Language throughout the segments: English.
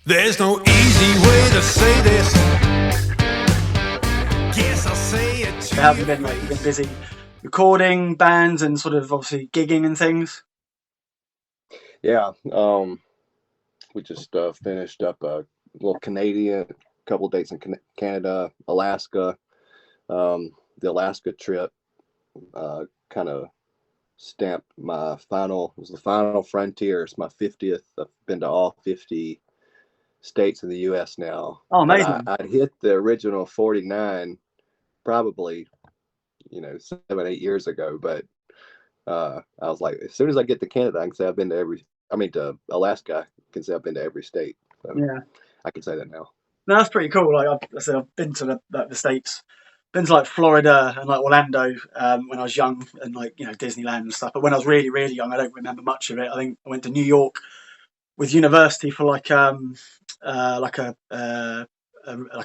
There's no easy way to say this. Guess I'll say it to How have you your been? Like, you've been face. busy recording bands and sort of obviously gigging and things. Yeah, we just finished up a little Canadian, couple dates in Canada, Alaska. The Alaska trip kind of stamped my final. It was the final frontier. It's my 50th. I've been to all 50 states in the U.S. now, Oh, but amazing! I'd hit the original 49 probably 7, 8 years ago. But I was like, as soon as I get to Canada, I can say I've been to every. I mean, to Alaska, I can say I've been to every state. So Yeah, I can say that now. no, that's pretty cool. Like, I said, I've been to the states, been to like Florida and like Orlando when I was young, and like Disneyland and stuff. But when I was really really young, I don't remember much of it. I think I went to New York with university for like a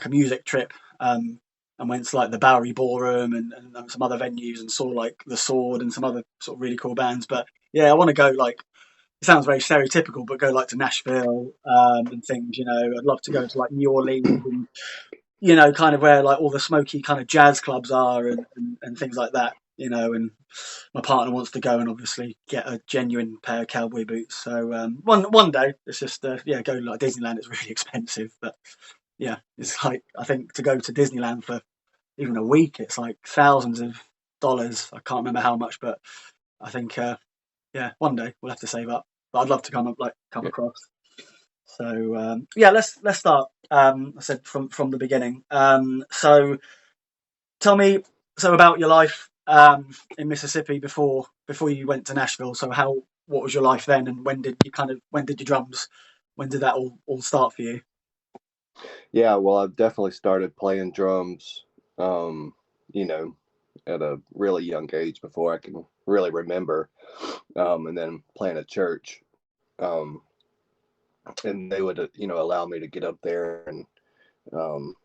music trip. And went to like the Bowery Ballroom and some other venues and saw like the Sword and some other sort of really cool bands. But yeah, I want to go like it sounds very stereotypical, but go like to Nashville and things. I'd love to go to like New Orleans and kind of where like all the smoky kind of jazz clubs are and things like that. And my partner wants to go and obviously get a genuine pair of cowboy boots. So one day it's just go like Disneyland. It's really expensive, but yeah, it's like I think to go to Disneyland for even a week, it's like thousands of dollars. I can't remember how much, but I think one day we'll have to save up. But I'd love to come Yeah. across. So let's start. I said from the beginning. So tell me about your life in Mississippi before you went to Nashville. So what was your life then, and when did your drums when did that all start for you? Yeah, well, I've definitely started playing drums, um, you know, at a really young age before I can really remember. And then playing at church. Um, and they would, allow me to get up there and um,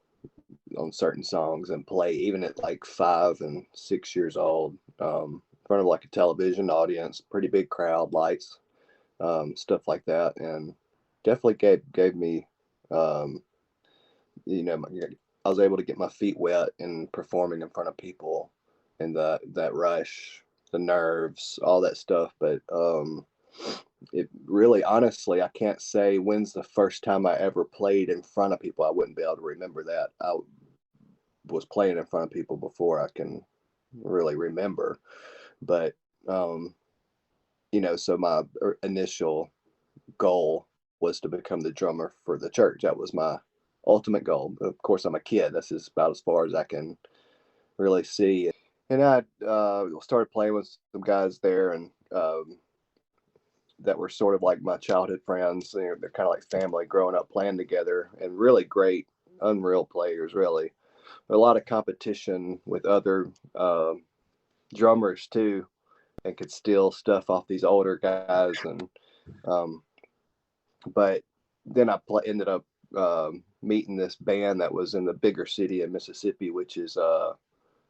on certain songs and play even at like 5 and 6 years old, in front of like a television audience, pretty big crowd, lights, stuff like that. And definitely gave me, um, I was able to get my feet wet and performing in front of people and that rush, the nerves, all that stuff. But it really, honestly, I can't say when's the first time I ever played in front of people. I wouldn't be able to remember that. I was playing in front of people before I can really remember. But um, so my initial goal was to become the drummer for the church. That was my ultimate goal. Of course, I'm a kid. That's just about as far as I can really see. And I started playing with some guys there, and that were sort of like my childhood friends. They're kind of like family growing up playing together, and really great, unreal players. Really, a lot of competition with other drummers too, and could steal stuff off these older guys. And um, but then ended up meeting this band that was in the bigger city in Mississippi, which is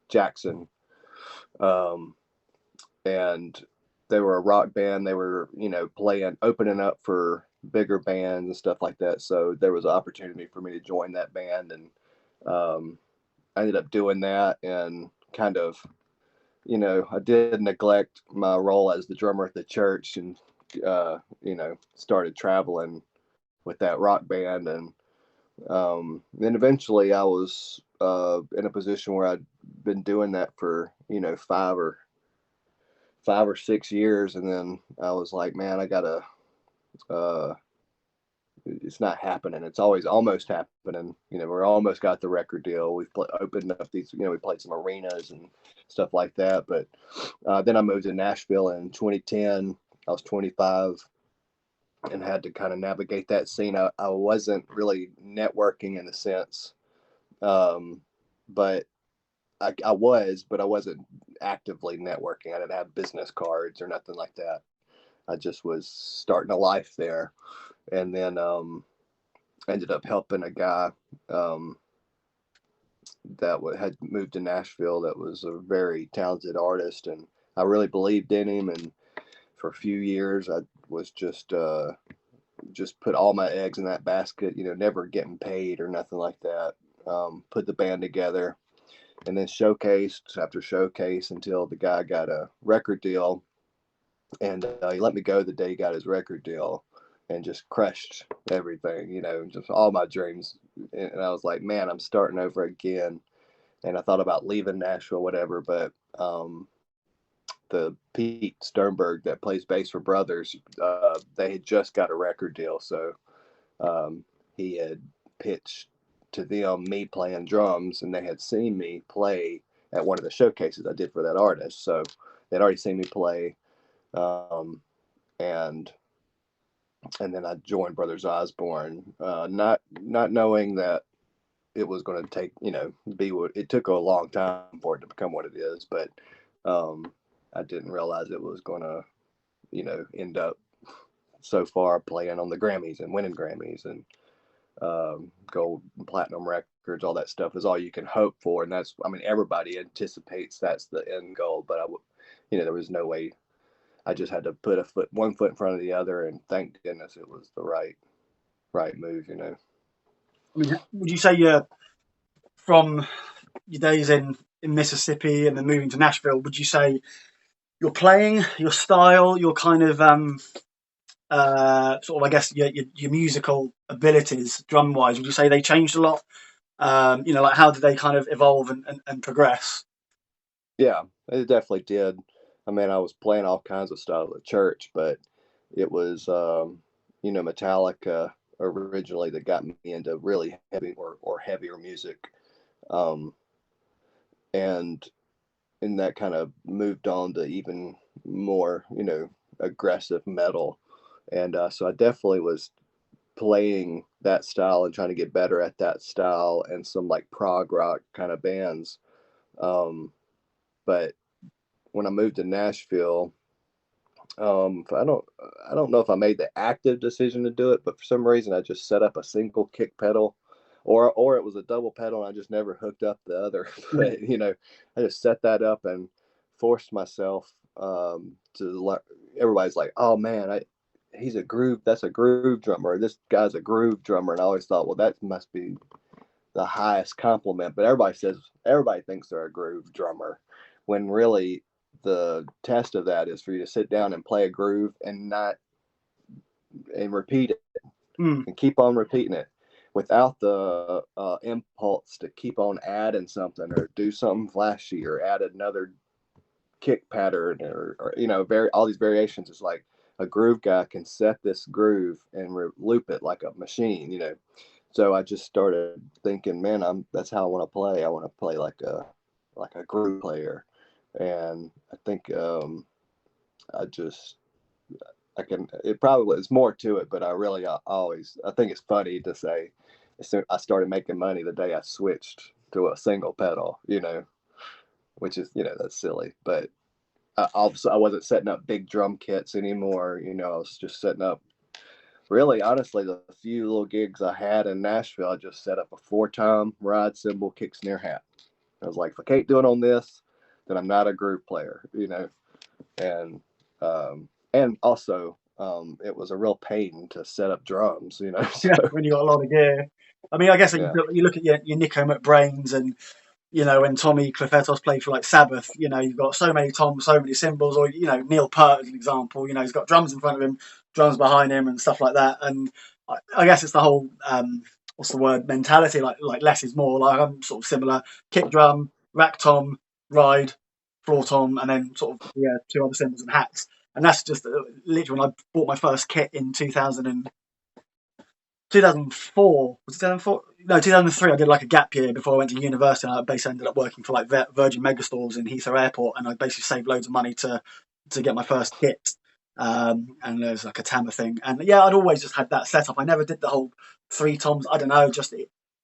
Jackson, um, and they were a rock band. They were, playing, opening up for bigger bands and stuff like that. So there was an opportunity for me to join that band, and I ended up doing that. And kind of, I did neglect my role as the drummer at the church, and started traveling with that rock band. And then eventually I was in a position where I'd been doing that for 5 or 6 years, and then I was like, man, I gotta. Uh, it's not happening. It's always almost happening. We're almost got the record deal. We've opened up these. We played some arenas and stuff like that. But then I moved to Nashville in 2010. I was 25 and had to kind of navigate that scene. I wasn't really networking in a sense, but I was, but I wasn't actively networking. I didn't have business cards or nothing like that. I just was starting a life there, and then ended up helping a guy um, that had moved to Nashville that was a very talented artist, and I really believed in him. And for a few years, I was just just put all my eggs in that basket, never getting paid or nothing like that. Put the band together, and then showcased after showcase until the guy got a record deal, and he let me go the day he got his record deal, and just crushed everything, just all my dreams. And I was like, man, I'm starting over again. And I thought about leaving Nashville, whatever, but the Pete Sternberg that plays bass for Brothers, they had just got a record deal, so he had pitched to them me playing drums, and they had seen me play at one of the showcases I did for that artist. So they'd already seen me play, and then I joined Brothers Osborne, not knowing that it was going to take, be what it took a long time for it to become what it is, but I didn't realize it was going to, end up so far playing on the Grammys and winning Grammys and gold and platinum records. All that stuff is all you can hope for, and that's, everybody anticipates that's the end goal, but there was no way. I just had to put one foot in front of the other, and thank goodness it was the right move. Would you say you're from your days in Mississippi and then moving to Nashville? Would you say your playing, your style, your kind of sort of, I guess, your musical abilities, drum wise, would you say they changed a lot? Like how did they kind of evolve and progress? Yeah, it definitely did. I was playing all kinds of styles at church, but it was, Metallica originally that got me into really heavy or heavier music. And that kind of moved on to even more, aggressive metal. And so I definitely was playing that style and trying to get better at that style and some like prog rock kind of bands. But when I moved to Nashville, I don't know if I made the active decision to do it, but for some reason I just set up a single kick pedal, or it was a double pedal and I just never hooked up the other. But I just set that up and forced myself to. Everybody's like, "Oh man, that's a groove drummer. This guy's a groove drummer," and I always thought, well, that must be the highest compliment. But everybody thinks they're a groove drummer, when really the test of that is for you to sit down and play a groove and repeat it and keep on repeating it without the impulse to keep on adding something or do something flashy or add another kick pattern or all these variations. It's like a groove guy can set this groove and loop it like a machine. So I just started thinking, man, that's how I want to play. I want to play like a groove player. And I think it's more to it, but I think it's funny to say I started making money the day I switched to a single pedal, which is, that's silly. But I wasn't setting up big drum kits anymore. I was just setting up, really, honestly, the few little gigs I had in Nashville, I just set up a 4-tom ride cymbal, kick, snare, hat. I was like, if I can't do it on this, then I'm not a groove player, and also it was a real pain to set up drums, so. Yeah, when you got a lot of gear. I guess Yeah. you look at your Nico McBrains and when Tommy Clifetos played for like Sabbath, you've got so many toms, so many cymbals, or Neil Peart as an example, he's got drums in front of him, drums behind him, and stuff like that. And I guess it's the whole what's the word, mentality, like less is more. Like I'm sort of similar: kick drum, rack tom, ride, floor tom, and then sort of 2 other cymbals and hats. And that's just literally when I bought my first kit in 2004. Was it 2004? No, 2003. I did like a gap year before I went to university, and I basically ended up working for like Virgin Megastores in Heathrow Airport, and I basically saved loads of money to get my first kit. And there's like a Tama thing, and I'd always just had that setup. I never did the whole 3 toms. I don't know,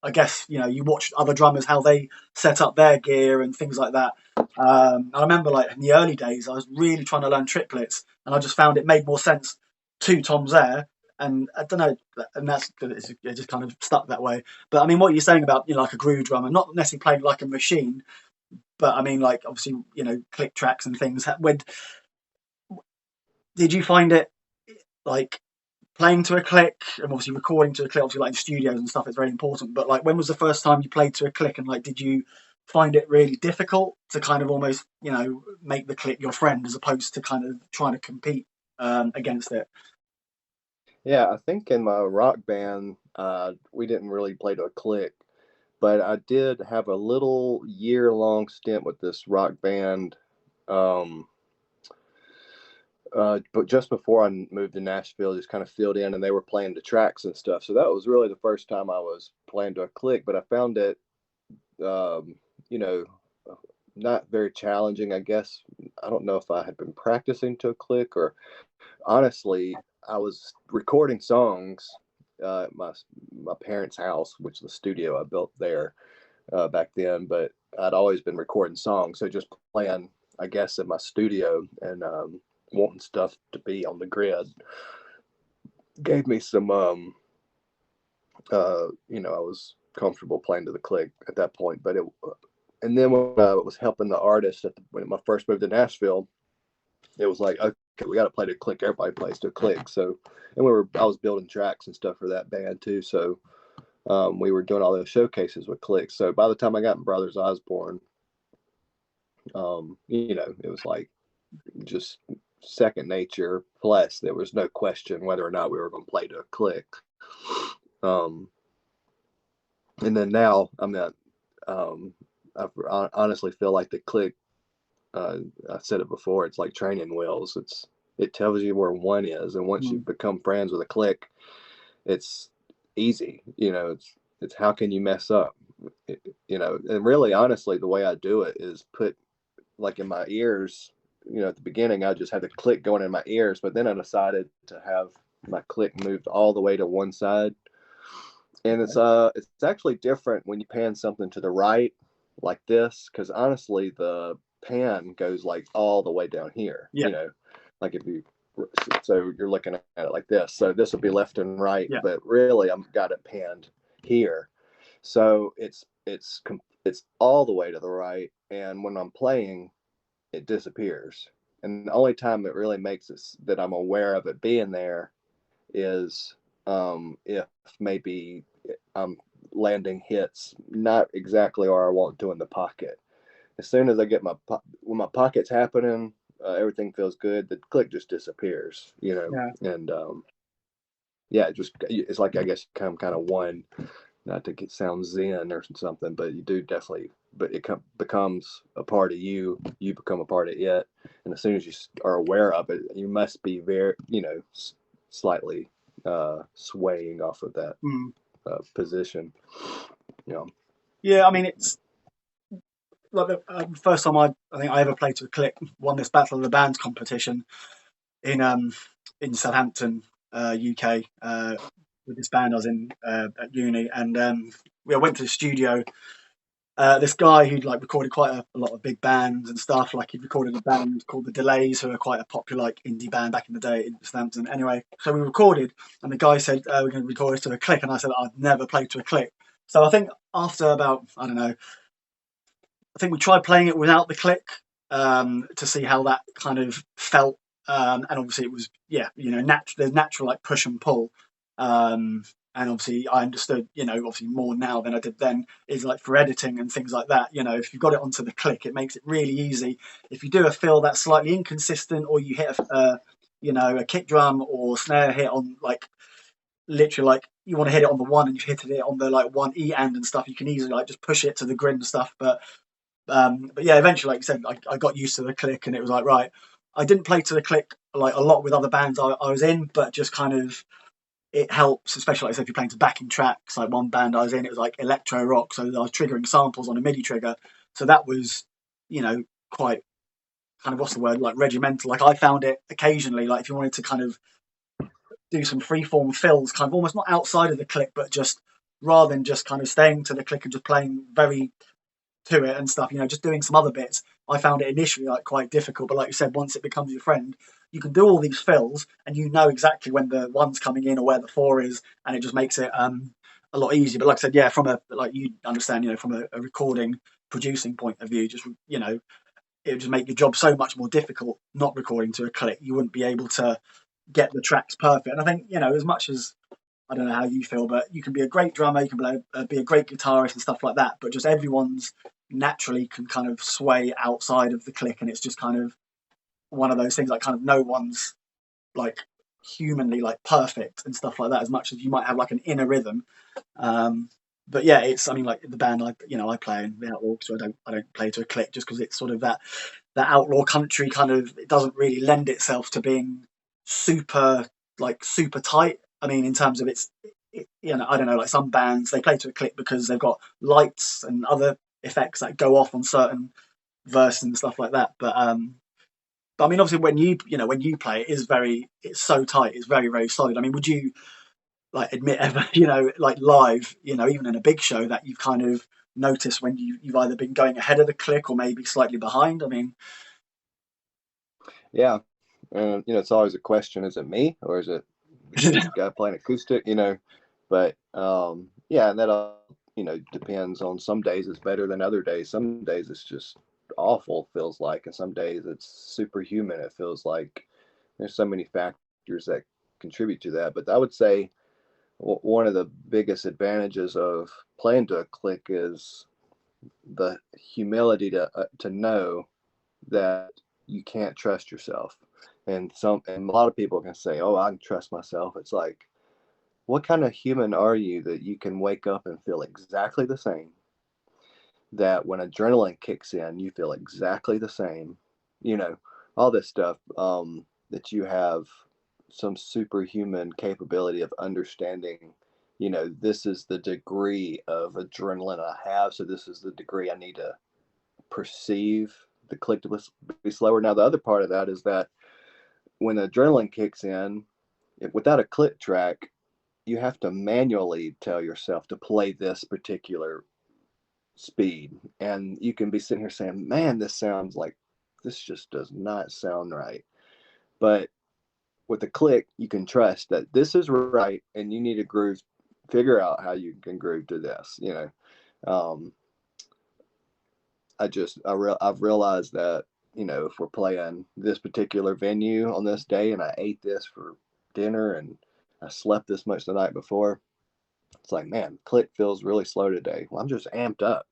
I guess you watch other drummers how they set up their gear and things like that. I remember like in the early days, I was really trying to learn triplets, and I just found it made more sense 2 toms there. And I don't know, and it just kind of stuck that way. But what you're saying about like a groove drummer, not necessarily playing like a machine, but like obviously click tracks and things. Did you find it like playing to a click and obviously recording to a click, obviously like in studios and stuff, it's very important. But like, when was the first time you played to a click, and like, did you find it really difficult to kind of almost, make the click your friend as opposed to kind of trying to compete against it? Yeah, I think in my rock band, we didn't really play to a click, but I did have a little year-long stint with this rock band. Um, but just before I moved to Nashville, just kind of filled in, and they were playing the tracks and stuff. So that was really the first time I was playing to a click. But I found it, um, you know, not very challenging. I guess I don't know if I had been practicing to a click, or honestly, I was recording songs at my parents' house, which is the studio I built there back then. But I'd always been recording songs, so just playing, I guess, in my studio and wanting stuff to be on the grid gave me some I was comfortable playing to the click at that point. But it and then when I was helping the artist when I first moved to Nashville, it was like, okay, we got to play to click. Everybody plays to click. So, and I was building tracks and stuff for that band too. So we were doing all those showcases with clicks. So by the time I got in Brothers Osborne, it was like just second nature. Plus, there was no question whether or not we were going to play to a click. And then now, I honestly feel like the click. I said it before. It's like training wheels. It tells you where one is, and once you become friends with a click, it's easy. It's how can you mess up? And really, honestly, the way I do it is put like in my ears. At the beginning, I just had the click going in my ears, but then I decided to have my click moved all the way to one side. And it's actually different when you pan something to the right like this, because honestly, the pan goes like all the way down here. Yeah. Like so you're looking at it like this. So this will be left and right, Yeah. but really I've got it panned here. So it's all the way to the right, and when I'm playing, it disappears. And the only time it really makes it that I'm aware of it being there is if maybe I'm landing hits not exactly where I want to in the pocket. As soon as I get when my pocket's happening, everything feels good. The click just disappears, Yeah. and it's like, I guess, you kind of one. Not to sound zen or something, but you do definitely. But it becomes a part of you. You become a part of it, and as soon as you are aware of it, you must be very, slightly swaying off of that position. Yeah, I mean, it's like the first time I think I ever played to a click, won this Battle of the Bands competition in Southampton, UK, with this band I was in at uni, and we went to the studio. This guy who'd like recorded quite a lot of big bands and stuff. Like, he'd recorded a band called the Delays, who are quite a popular like indie band back in the day in Southampton. Anyway, so we recorded, and the guy said, "We're going to record this to a click," and I said, "I'd never played to a click." So I think after about, I don't know, I think we tried playing it without the click to see how that kind of felt. And obviously it was, there's natural like push and pull. And obviously I understood, obviously more now than I did then, is like for editing and things like that. If you've got it onto the click, it makes it really easy. If you do a fill that's slightly inconsistent, or you hit a kick drum or snare hit on like literally like you want to hit it on the one and you hit it on the like one E and stuff, you can easily like just push it to the grid and stuff. But yeah, eventually, like you said, I got used to the click, and it was like, right. I didn't play to the click like a lot with other bands I was in, but just kind of it helps, especially like I said, if you're playing to backing tracks. Like one band I was in, it was like electro rock, so I was triggering samples on a MIDI trigger, so that was, quite kind of, what's the word, like regimental. Like, I found it occasionally, like if you wanted to kind of do some freeform fills, kind of almost not outside of the click, but just rather than just kind of staying to the click and just playing very to it and stuff, just doing some other bits. I found it initially like quite difficult, but like you said, once it becomes your friend, you can do all these fills, and you know exactly when the one's coming in or where the four is, and it just makes it a lot easier. But like I said, yeah, from a, like you understand, from a recording producing point of view, just it would just make your job so much more difficult not recording to a click. You wouldn't be able to get the tracks perfect. And I think, you know, as much as, I don't know how you feel, but you can be a great drummer, you can be a great guitarist and stuff like that, but just everyone's naturally can kind of sway outside of the click, and it's just kind of one of those things, like kind of no one's like humanly like perfect and stuff like that, as much as you might have like an inner rhythm. But yeah, it's, I mean, like the band I play in, the Outlaw, so I don't play to a click, just because it's sort of that outlaw country kind of, it doesn't really lend itself to being super super tight. I mean, in terms of you know, I don't know, like some bands, they play to a click because they've got lights and other effects that go off on certain verses and stuff like that. But I mean, obviously, when you play, it's so tight, it's very, very solid. I mean, would you like admit ever, you know, like live, you know, even in a big show, that you've kind of noticed when you've either been going ahead of the click or maybe slightly behind? I mean, Yeah. You know, it's always a question, is it me or is it this guy playing acoustic, you know? But yeah, and that you know, depends on, some days it's better than other days. Some days it's just awful, feels like, and some days it's superhuman. It feels like there's so many factors that contribute to that. But I would say one of the biggest advantages of playing to a click is the humility to know that you can't trust yourself. And a lot of people can say, "Oh, I can trust myself." It's like, what kind of human are you that you can wake up and feel exactly the same? That when adrenaline kicks in, you feel exactly the same. You know, all this stuff. That you have some superhuman capability of understanding. You know, this is the degree of adrenaline I have, so this is the degree I need to perceive the click to be slower. Now, the other part of that is that when the adrenaline kicks in, without a click track, you have to manually tell yourself to play this particular speed. And you can be sitting here saying, man, this just does not sound right. But with a click, you can trust that this is right and you need to groove, figure out how you can groove to this, you know. Um, I've realized that, you know, if we're playing this particular venue on this day and I ate this for dinner and I slept this much the night before, it's like, man, click feels really slow today. Well, I'm just amped up.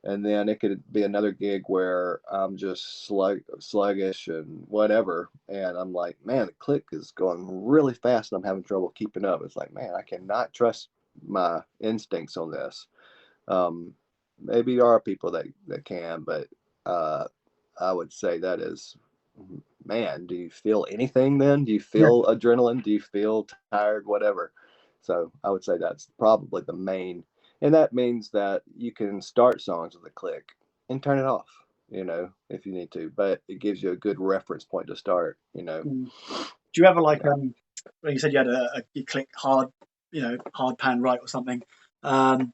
And then it could be another gig where I'm just sluggish and whatever, and I'm like, man, the click is going really fast and I'm having trouble keeping up. It's like, man, I cannot trust my instincts on this. Um, Maybe there are people that can, but uh, I would say that is, man, do you feel anything then? Do you yeah. feel adrenaline? Do you feel tired? Whatever. So I would say that's probably the main, and that means that you can start songs with a click and turn it off, you know, if you need to, but it gives you a good reference point to start, you know. Mm. Do you ever like, Yeah. well, you said you had you click hard, you know, hard pan right or something. Do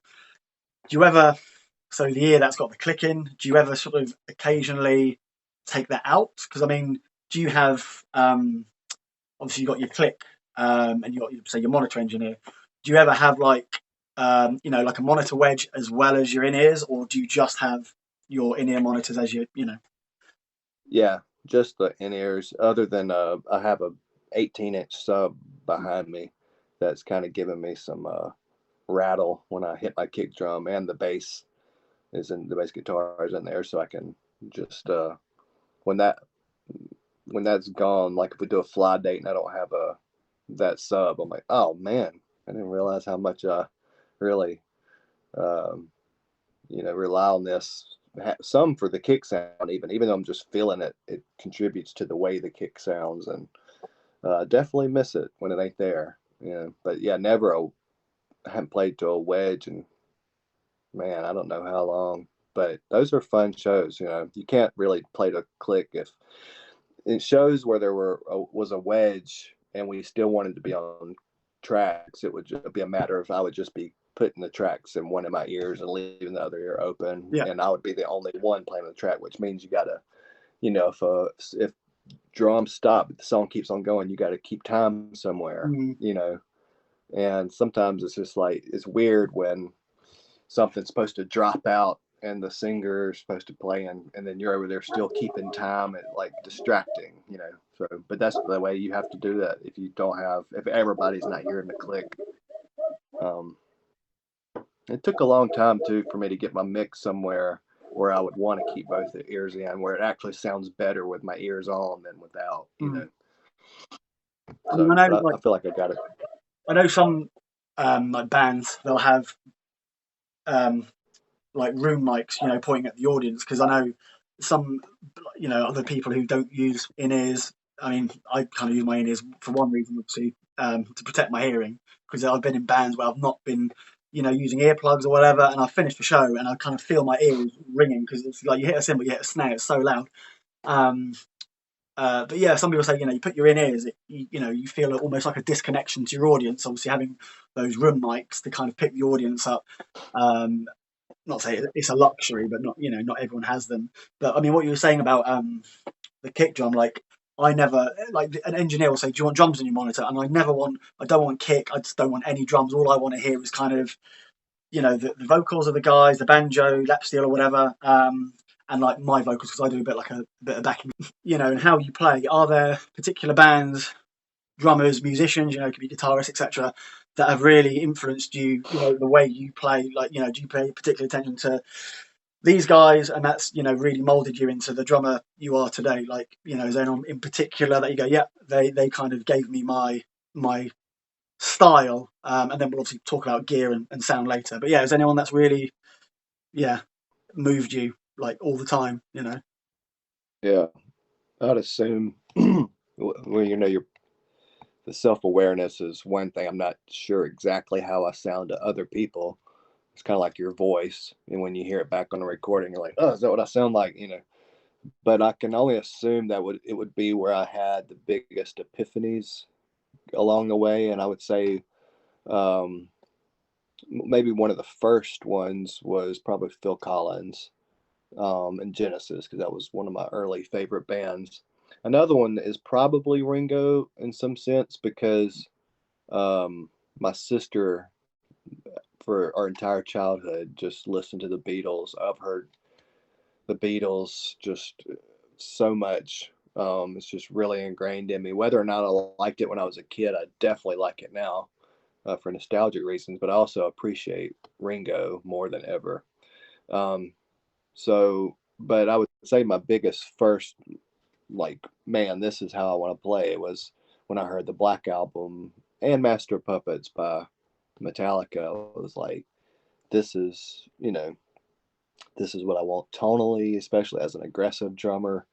you ever, so the ear that's got the click in, do you ever sort of occasionally take that out? Because I mean, do you have, obviously you got your click, and you got, say, your monitor engineer. Do you ever have like, you know, like a monitor wedge as well as your in ears, or do you just have your in ear monitors as you know? Yeah, just the in-ears. Other than I have a 18-inch sub behind me that's kind of giving me some rattle when I hit my kick drum, and the bass guitar is in there, so I can just when that when that's gone, like if we do a fly date and I don't have a that sub, I'm like, oh man, I didn't realize how much I really um, you know, rely on this. Some for the kick sound, even though I'm just feeling it, it contributes to the way the kick sounds, and definitely miss it when it ain't there. You know, but yeah, I haven't played to a wedge, and man, I don't know how long. But those are fun shows. You know, you can't really play to click if in shows where was a wedge and we still wanted to be on tracks. It would just be a matter of I would just be putting the tracks in one of my ears and leaving the other ear open, Yeah. and I would be the only one playing the track, which means you gotta, you know, if drums stop, the song keeps on going, you got to keep time somewhere, Mm. you know. And sometimes it's just like it's weird when something's supposed to drop out and the singer is supposed to play, and then you're over there still keeping time, and like distracting, you know. So, but that's the way you have to do that if everybody's not hearing the click. It took a long time too for me to get my mix somewhere where I would want to keep both the ears in, where it actually sounds better with my ears on than without, I mean, So, but I feel like I got it. I know some like bands, they'll have like room mics, pointing at the audience, because I know some, other people who don't use in-ears. I mean, I kind of use my in-ears for one reason, obviously, to protect my hearing, because I've been in bands where I've not been, using earplugs or whatever, and I finish the show and I kind of feel my ears ringing, because it's like you hit a cymbal, you hit a snare, it's so loud. But yeah, some people say, you put your in-ears, you feel almost like a disconnection to your audience, obviously having those room mics to kind of pick the audience up. Not say it's a luxury, but not everyone has them. But I mean, what you were saying about the kick drum, like I never, like an engineer will say, "Do you want drums in your monitor?" And I don't want kick. I just don't want any drums. All I want to hear is kind of, the vocals of the guys, the banjo, lap steel, or whatever, and like my vocals, because I do a bit of backing, and how you play. Are there particular bands, drummers, musicians, it could be guitarists, etc., that have really influenced you, the way you play? Like, do you pay particular attention to these guys, and that's, really molded you into the drummer you are today? Like, is there anyone in particular that you go, yeah, they kind of gave me my style? And then we'll obviously talk about gear and sound later. But yeah, is anyone that's really, moved you like all the time? Yeah, I'd assume well, the self-awareness is one thing. I'm not sure exactly how I sound to other people. It's kind of like your voice, and when you hear it back on the recording, you're like, "Oh, is that what I sound like?" But I can only assume that it would be where I had the biggest epiphanies along the way, and I would say um, maybe one of the first ones was probably Phil Collins and Genesis, because that was one of my early favorite bands. Another one is probably Ringo in some sense, because my sister, for our entire childhood, just listened to the Beatles. I've heard the Beatles just so much. It's just really ingrained in me. Whether or not I liked it when I was a kid, I definitely like it now for nostalgic reasons, but I also appreciate Ringo more than ever. Um, but I would say my biggest first, like, man, this is how I want to play, it was when I heard the Black Album and Master of Puppets by Metallica. I was like, this is, this is what I want tonally, especially as an aggressive drummer.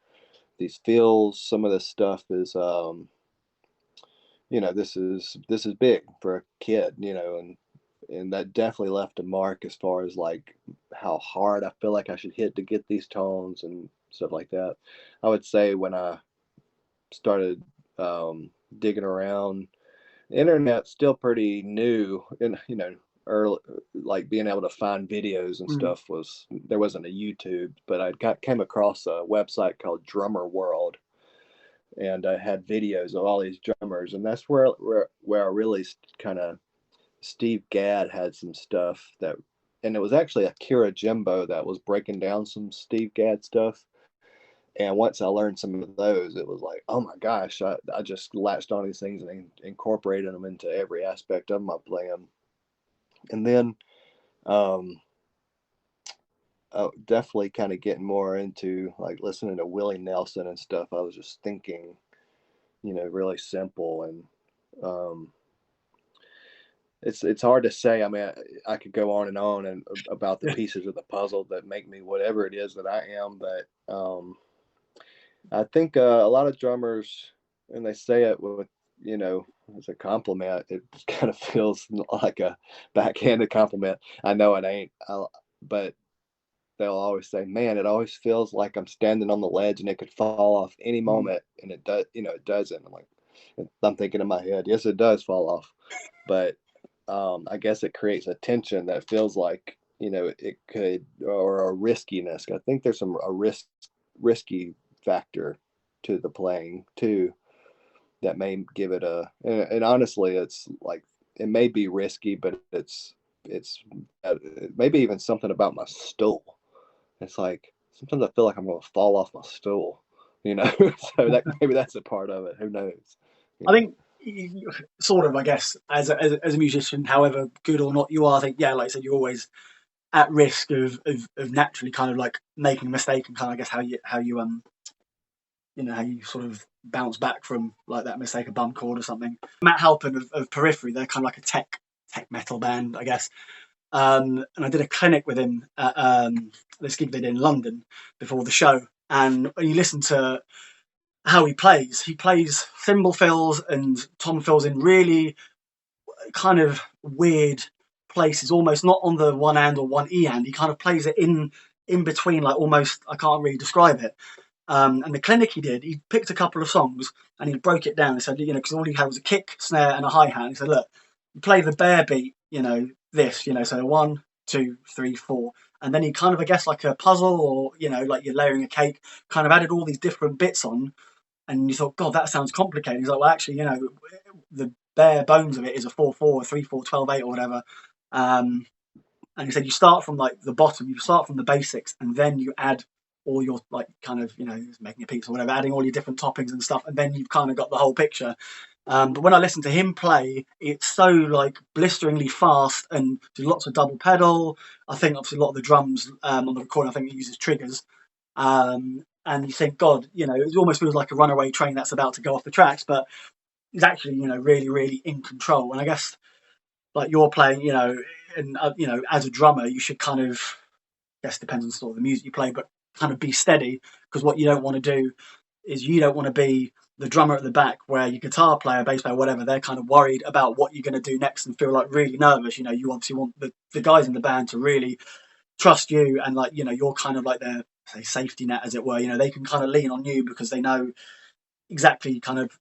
These feels, some of this stuff is, this is big for a kid, and that definitely left a mark as far as like how hard I feel like I should hit to get these tones and stuff like that. I would say when I started digging around, the internet's still pretty new, and early, like being able to find videos and stuff, there wasn't a YouTube, but came across a website called Drummer World, and I had videos of all these drummers, and that's where I really kind of, Steve Gadd had some stuff and it was actually Akira Jimbo that was breaking down some Steve Gadd stuff. And once I learned some of those, it was like, oh my gosh, I just latched on these things and incorporated them into every aspect of my playing. And then definitely kind of getting more into like listening to Willie Nelson and stuff. I was just thinking, really simple, and it's hard to say. I mean, I could go on and about the pieces of the puzzle that make me whatever it is that I am, but I think a lot of drummers, and they say it with, as a compliment, it kind of feels like a backhanded compliment. I know it ain't, but they'll always say, "Man, it always feels like I'm standing on the ledge and it could fall off any moment," and it does. It doesn't. I'm thinking in my head, yes, it does fall off, but I guess it creates a tension that feels like, it could, or a riskiness. I think there's a risky factor to the playing too that may give it and honestly, it's like, it may be risky, but it's maybe even something about my stool. It's like sometimes I feel like I'm going to fall off my stool, you know. So that maybe that's a part of it. Who knows? You I know? think sort of, I guess, as a musician, however good or not you are, I think, yeah, like I said, you're always at risk of naturally kind of like making a mistake, and kind of, I guess, how you sort of bounce back from like that mistake, a bum chord or something. Matt Halpin of Periphery, they're kind of like a tech metal band, I guess. And I did a clinic with him at this gig they did in London before the show. And when you listen to how he plays cymbal fills and tom fills in really kind of weird places, almost not on the one hand or one E hand. He kind of plays it in between, like almost, I can't really describe it. And the clinic he did, he picked a couple of songs and he broke it down. He said, because all he had was a kick, snare, and a hi hat. He said, look, you play the bare beat, this, so 1, 2, 3, 4. And then he kind of, I guess, like a puzzle, or, like you're layering a cake, kind of added all these different bits on. And you thought, God, that sounds complicated. He's like, well, actually, the bare bones of it is a 4/4, 3/4, 12/8, or whatever. And he said, you start from like the bottom, you start from the basics, and then you add all your like kind of making a pizza or whatever, adding all your different toppings and stuff, and then you've kind of got the whole picture. But when I listen to him play, it's so like blisteringly fast and do lots of double pedal. I think obviously a lot of the drums on the recording, I think he uses triggers. And you think, God, it almost feels like a runaway train that's about to go off the tracks, but he's actually, really, really in control. And I guess like you're playing, and as a drummer, you should kind of, I guess depends on sort of the music you play, but kind of be steady, because what you don't want to do is you don't want to be the drummer at the back where your guitar player, bass player, whatever, they're kind of worried about what you're going to do next and feel like really nervous. You obviously want the guys in the band to really trust you, and like, you're kind of like their, say, safety net, as it were. They can kind of lean on you because they know exactly kind of,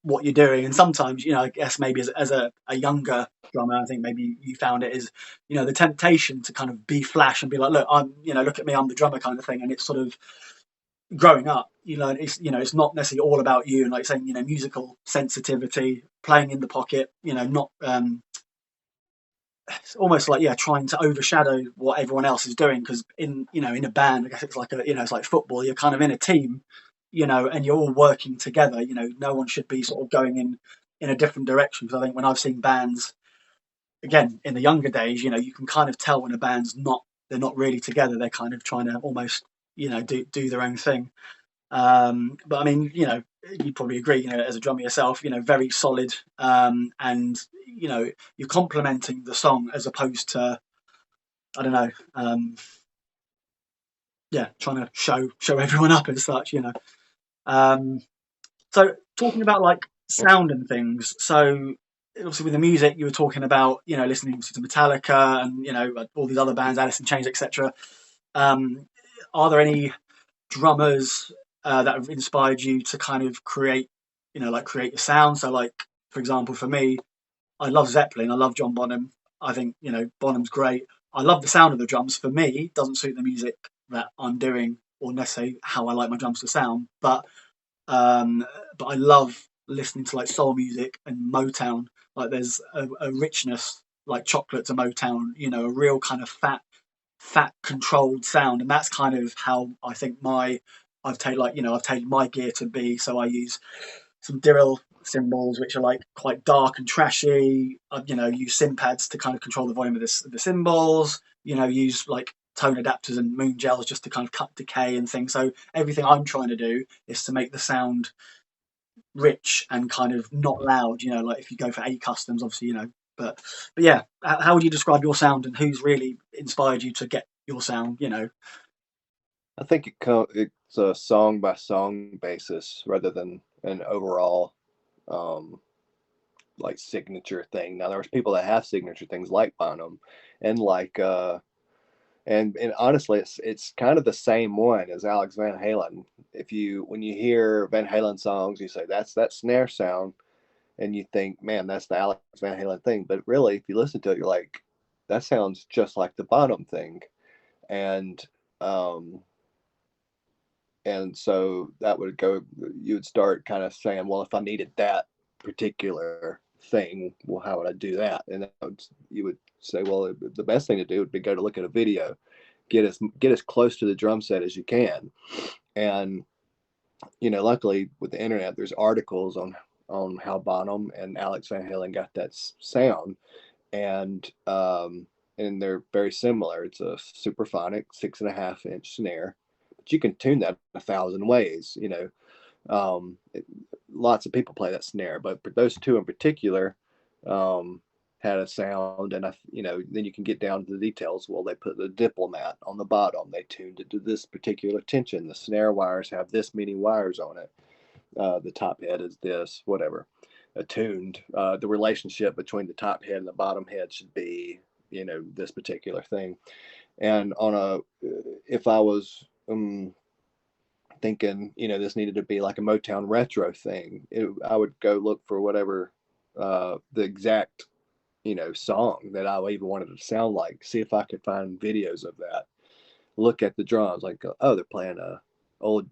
what you're doing. And sometimes, I guess maybe as a younger drummer, I think maybe you found it is, the temptation to kind of be flash and be like, look, look at me, I'm the drummer kind of thing. And it's sort of growing up, it's not necessarily all about you. And like saying, musical sensitivity, playing in the pocket, not, it's almost like, trying to overshadow what everyone else is doing. Because in a band, I guess it's like it's like football. You're kind of in a team, and you're all working together. No one should be sort of going in a different direction. Because I think when I've seen bands, again, in the younger days, you can kind of tell when a band's they're not really together. They're kind of trying to almost, do their own thing. But I mean, you probably agree, as a drummer yourself, very solid. And, you're complementing the song as opposed to, I don't know, trying to show everyone up as such, So talking about like sound and things. So obviously with the music, you were talking about, listening to Metallica and, all these other bands, Alice in Chains, etc. Are there any drummers that have inspired you to kind of create your sound? So like, for example, for me, I love Zeppelin. I love John Bonham. I think, Bonham's great. I love the sound of the drums. For me, it doesn't suit the music that I'm doing or necessarily how I like my drums to sound. But I love listening to like soul music and Motown. Like there's a richness like chocolate to Motown, a real kind of fat controlled sound. And that's kind of how I think I've taken my gear to be. So I use some Diril cymbals, which are like quite dark and trashy. Use sim pads to kind of control the volume of the cymbals. Use like tone adapters and moon gels just to kind of cut decay and things. So everything I'm trying to do is to make the sound rich and kind of not loud. Like if you go for A customs, obviously, But yeah, how would you describe your sound, and who's really inspired you to get your sound? I think it's a song by song basis rather than an overall like signature thing. Now there's people that have signature things like Bonham and like and honestly it's kind of the same one as Alex Van Halen. When you hear Van Halen songs, you say that's that snare sound, and you think, man, that's the Alex Van Halen thing. But really, if you listen to it, you're like, that sounds just like the Bonham thing. And so that would you would start kind of saying, well, if I needed that particular thing, well, how would I do that? And you would say, well, the best thing to do would be go to look at a video, get as close to the drum set as you can, and luckily with the internet, there's articles on how Bonham and Alex Van Halen got that sound, and they're very similar. It's a superphonic 6.5-inch snare, but you can tune that 1,000 ways. Um, it, Lots of people play that snare, but those two in particular had a sound, and then you can get down to the details. Well, they put the diplomat on the bottom. They tuned it to this particular tension. The snare wires have this many wires on it. The top head is this, whatever, attuned. The relationship between the top head and the bottom head should be, this particular thing. And if I was thinking, this needed to be like a Motown retro thing, I would go look for whatever the exact, song that I even wanted it to sound like, see if I could find videos of that. Look at the drums, like, oh, they're playing a old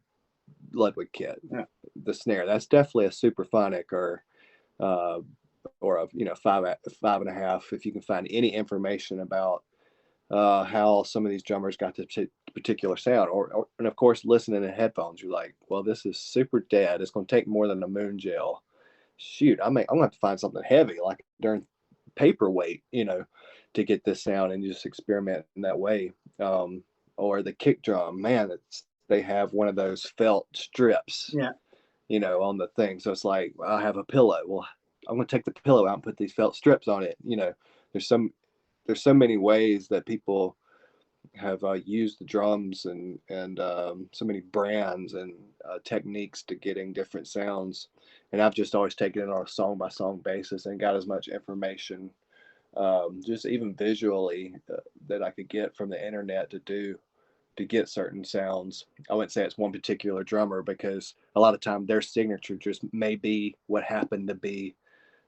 Ludwig kit. Yeah. The snare, that's definitely a superphonic or a 5.5. If you can find any information about how some of these drummers got this particular sound, and of course listening to headphones, you're like, well, this is super dead. It's going to take more than a moon gel. Shoot, I'm gonna have to find something heavy like during paperweight, to get this sound, and just experiment in that way. Or the kick drum, man, they have one of those felt strips, Yeah. On the thing. So it's like, I have a pillow. Well, I'm going to take the pillow out and put these felt strips on it. There's so many ways that people have used the drums, and so many brands and techniques to getting different sounds. And I've just always taken it on a song by song basis and got as much information, just even visually, that I could get from the internet to get certain sounds. I wouldn't say it's one particular drummer, because a lot of time their signature just may be what happened to be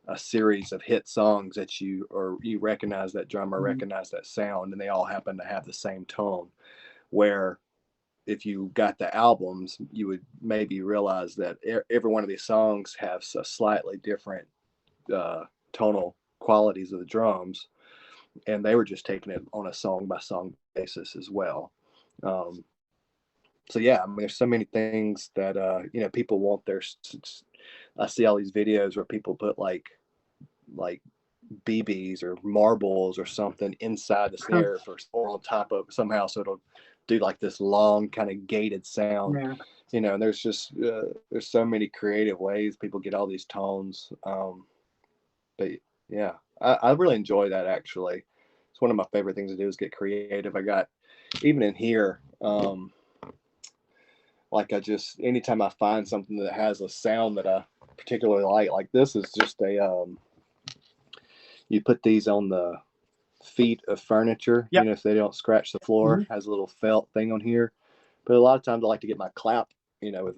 a series of hit songs that you recognize that drummer, recognize that sound, and they all happen to have the same tone. Where if you got the albums, you would maybe realize that every one of these songs has a slightly different tonal qualities of the drums, and they were just taking it on a song by song basis as well. So yeah, I mean, there's so many things that people want their. I see all these videos where people put like BBs or marbles or something inside the snare or on top of somehow, so it'll do like this long kind of gated sound. Yeah. And there's just there's so many creative ways people get all these tones. But yeah, I really enjoy that. Actually, it's one of my favorite things to do, is get creative. I got, even in here, like anytime I find something that has a sound that I particularly like this is just you put these on the feet of furniture, Yep. so they don't scratch the floor. Has a little felt thing on here. But a lot of times I like to get my clap, with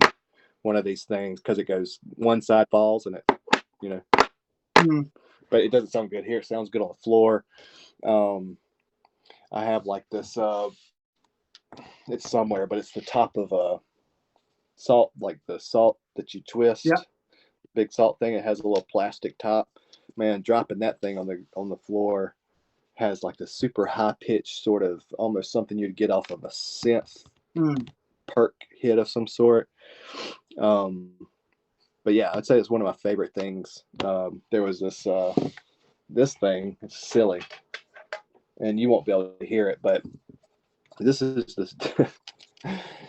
one of these things, because it goes, one side falls and it, but it doesn't sound good here. It sounds good on the floor. I have like this, it's somewhere, but it's the top of a salt, like the salt that you twist. Yep. Big salt thing. It has a little plastic top. Man, dropping that thing on the floor has like the super high pitched, sort of almost something you'd get off of a synth perk hit of some sort. But yeah, I'd say it's one of my favorite things. There was this thing. It's silly, and you won't be able to hear it, but this is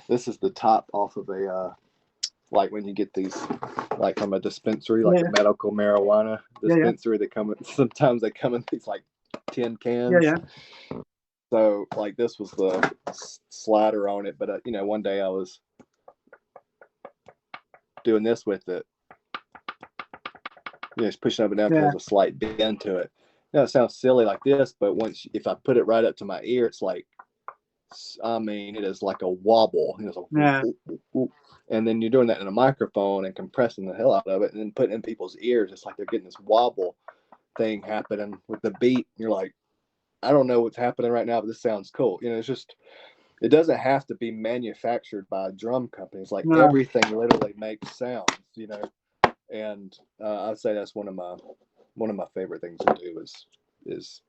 this is the top off of a like when you get these, like from a dispensary, like a medical marijuana dispensary, sometimes they come in these like tin cans. So like this was the slider on it, but one day I was doing this with it, just pushing up and down, because there's a slight bend to it. It sounds silly like this, but if I put it right up to my ear, it's like, I mean, it is like a wobble. And then you're doing that in a microphone and compressing the hell out of it, and then putting it in people's ears. It's like they're getting this wobble thing happening with the beat. You're like, I don't know what's happening right now, but this sounds cool. It's just, it doesn't have to be manufactured by drum companies. Like everything literally makes sounds, and I'd say that's one of my favorite things to do is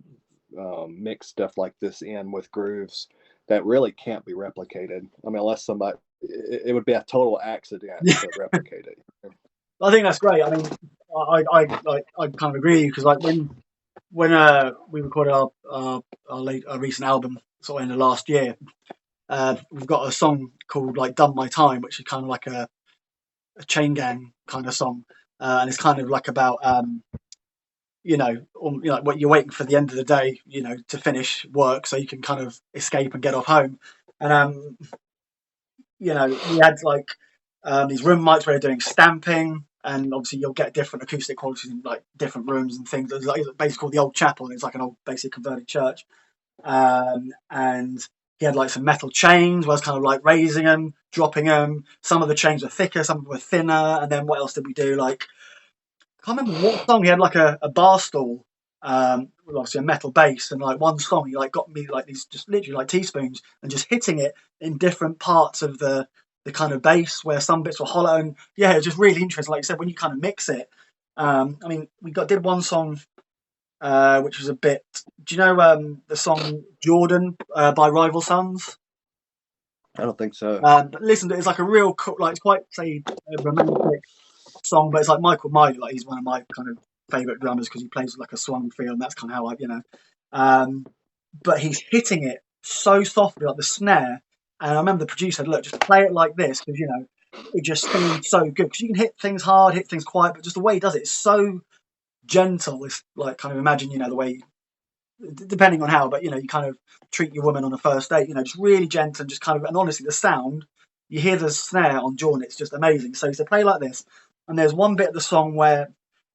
mix stuff like this in with grooves that really can't be replicated. I mean, unless somebody it would be a total accident Yeah. to replicate it. I think that's great. I mean, I kind of agree with you because like when we recorded our recent album sort of in the last year, we've got a song called like "Done My Time," which is kind of like a chain gang kind of song, and it's kind of like about what you're waiting for the end of the day, to finish work so you can kind of escape and get off home, and we had like these room mics where they're doing stamping, and obviously you'll get different acoustic qualities in like different rooms and things. It's like basically called the Old Chapel, and it's like an old, basic converted church. And he had like some metal chains where I was kind of like raising them, dropping them. Some of the chains were thicker, some were thinner. And then what else did we do? Like, I can't remember what song. He had like a bar stool, with obviously a metal bass. And like one song, he like got me like these just literally like teaspoons and just hitting it in different parts of the kind of bass where some bits were hollow. And yeah, it was just really interesting. Like you said, when you kind of mix it. I mean, did one song which was a bit. Do you know the song "Jordan" by Rival Sons? I don't think so. But listen, it's like a real like it's quite say a romantic song, but it's like Michael Miley. Like he's one of my kind of favorite drummers because he plays like a swung feel, and that's kind of how Um, but he's hitting it so softly, like the snare. And I remember the producer said, "Look, just play it like this because it just sounds so good because you can hit things hard, hit things quiet, but just the way he does it, it's so gentle. It's like kind of imagine the way, depending on how, but you kind of treat your woman on a first date, just really gentle and just kind of, and honestly, the sound, you hear the snare on Jordan, it's just amazing. So he said, play like this. And there's one bit of the song where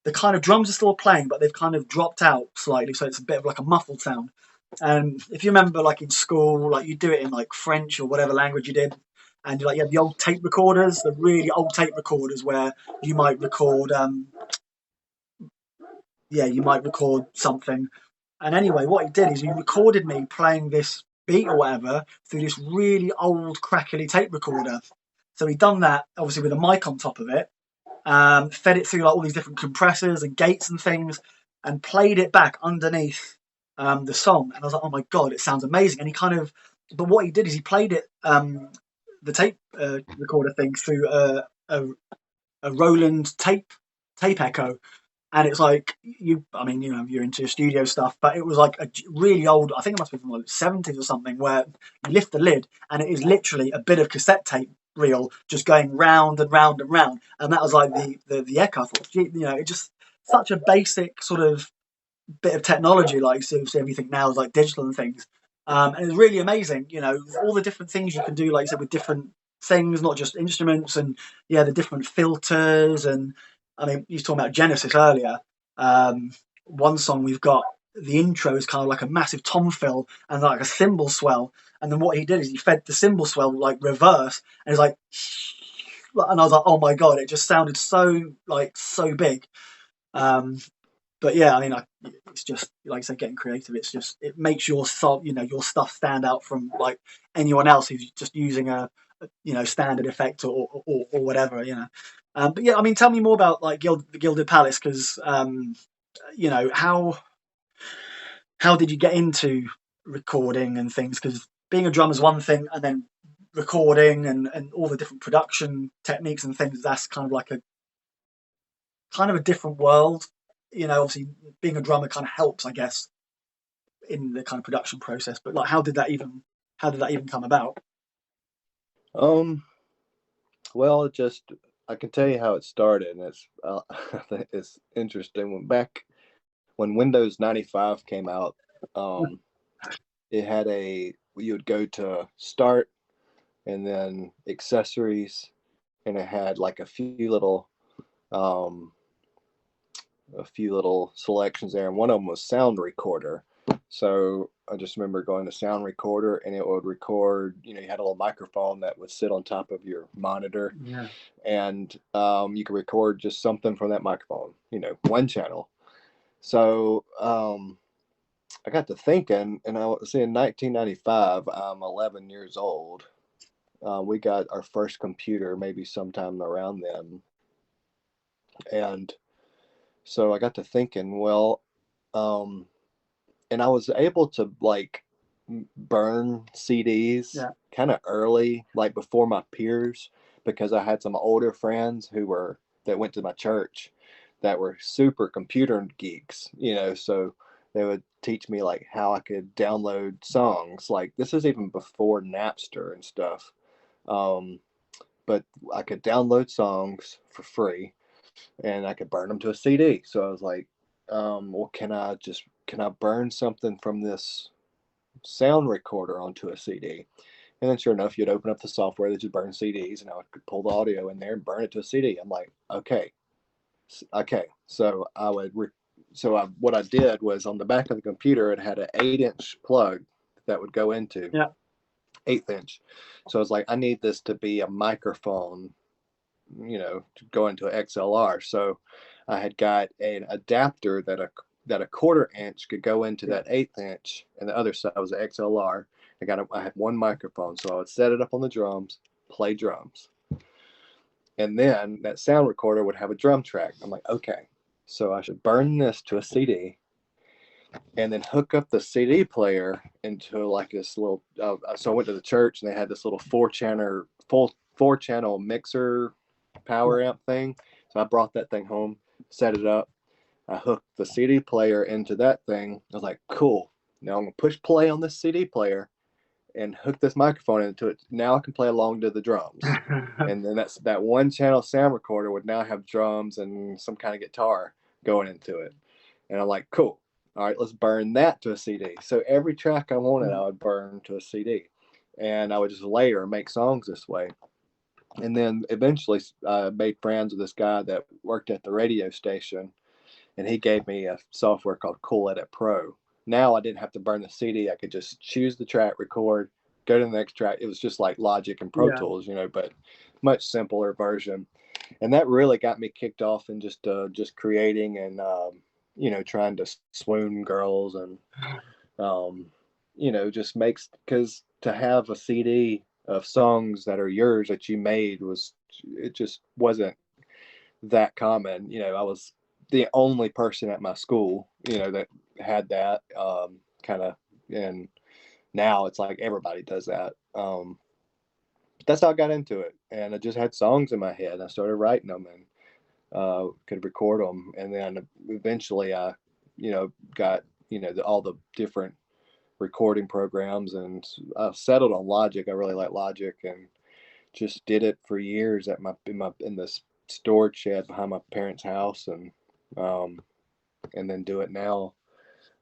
the kind of drums are still playing, but they've kind of dropped out slightly. So it's a bit of like a muffled sound. And if you remember, like in school, like you do it in like French or whatever language you did. And you had the old tape recorders, the really old tape recorders where you might record, you might record something. And anyway, what he did is he recorded me playing this beat or whatever through this really old crackly tape recorder. So he'd done that obviously with a mic on top of it, fed it through like all these different compressors and gates and things, and played it back underneath the song. And I was like, oh my god, it sounds amazing. And he kind of, but what he did is he played it, the tape recorder thing through a Roland tape echo. And it's like you're into your studio stuff, but it was like a really old. I think it must be from the '70s or something, where you lift the lid and it is literally a bit of cassette tape reel just going round and round and round, and that was like the echo. I thought, it's just such a basic sort of bit of technology. Like so everything now is like digital and things, and it's really amazing. All the different things you can do, like you said, with different things, not just instruments, and the different filters. And I mean, you were talking about Genesis earlier. One song we've got, the intro is kind of like a massive tom fill and like a cymbal swell. And then what he did is he fed the cymbal swell like reverse, and it's like, and I was like, oh my god, it just sounded so big. But yeah, I mean, it's just like I said, getting creative. It's just it makes your stuff stand out from like anyone else who's just using a standard effect or whatever. But yeah, I mean, tell me more about like the Gilded Palace because how did you get into recording and things? Because being a drummer is one thing, and then recording and all the different production techniques and things, that's kind of like a different world. Obviously being a drummer kind of helps, I guess, in the kind of production process. But like, how did that even come about? Well, I can tell you how it started, and it's interesting. When Windows 95 came out, it had you would go to Start and then Accessories, and it had like a few little selections there, and one of them was Sound Recorder. So I just remember going to Sound Recorder, and it would record. You had a little microphone that would sit on top of your monitor, and you could record just something from that microphone. One channel. So I got to thinking, and I was in 1995. I'm 11 years old. We got our first computer maybe sometime around then, and so I got to thinking, well, and I was able to like burn CDs Yeah. kind of early, like before my peers, because I had some older friends that went to my church that were super computer geeks, so they would teach me like how I could download songs. Like this is even before Napster and stuff. Um, but I could download songs for free and I could burn them to a CD. So I was like, well, can I burn something from this sound recorder onto a CD? And then sure enough, you'd open up the software that you burn CDs, and I could pull the audio in there and burn it to a CD. I'm like, okay. So what I did was on the back of the computer, it had an 8-inch plug that would go into Yeah. 1/8 inch. So I was like, I need this to be a microphone, to go into an XLR. So I had got an adapter that a 1/4 inch could go into that 1/8 inch, and the other side was an XLR. I had one microphone, so I would set it up on the drums, play drums, and then that sound recorder would have a drum track. I'm like, okay, so I should burn this to a CD, and then hook up the CD player into like this little. So I went to the church, and they had this little 4-channel mixer power amp thing. So I brought that thing home, set it up. I hooked the CD player into that thing. I was like, cool. Now I'm gonna push play on this CD player and hook this microphone into it. Now I can play along to the drums. And then that 1-channel sound recorder would now have drums and some kind of guitar going into it. And I'm like, cool. All right, let's burn that to a CD. So every track I wanted, I would burn to a CD. And I would just layer and make songs this way. And then eventually I made friends with this guy that worked at the radio station, and he gave me a software called Cool Edit Pro. Now I didn't have to burn the CD. I could just choose the track, record, go to the next track. It was just like Logic and Pro Tools, but much simpler version. And that really got me kicked off in just creating and trying to swoon girls and just makes, because to have a CD of songs that are yours that you made it just wasn't that common. I was the only person at my school, that had that kind of, and now it's like everybody does that. That's how I got into it, and I just had songs in my head. I started writing them and could record them, and then eventually I, got all the different recording programs, and I settled on Logic. I really like Logic, and just did it for years at in the storage shed behind my parents' house, and then do it now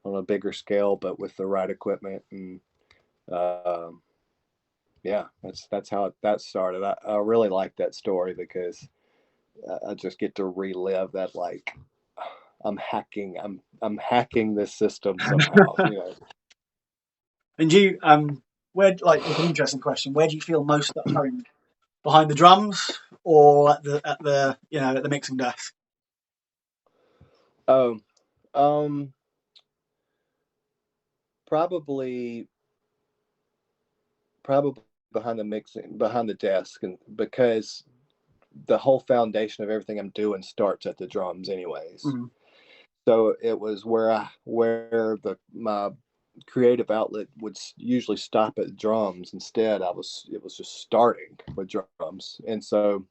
on a bigger scale, but with the right equipment. And yeah, that's how that started. I really like that story because I just get to relive that, like I'm hacking this system somehow. And you, where, like, it's an interesting question. Where do you feel most at home? Behind the drums, or at the mixing desk? Oh, um, probably probably behind the desk, and because the whole foundation of everything I'm doing starts at the drums anyways. Mm. So it was where my creative outlet would usually stop at drums. Instead, it was just starting with drums. And so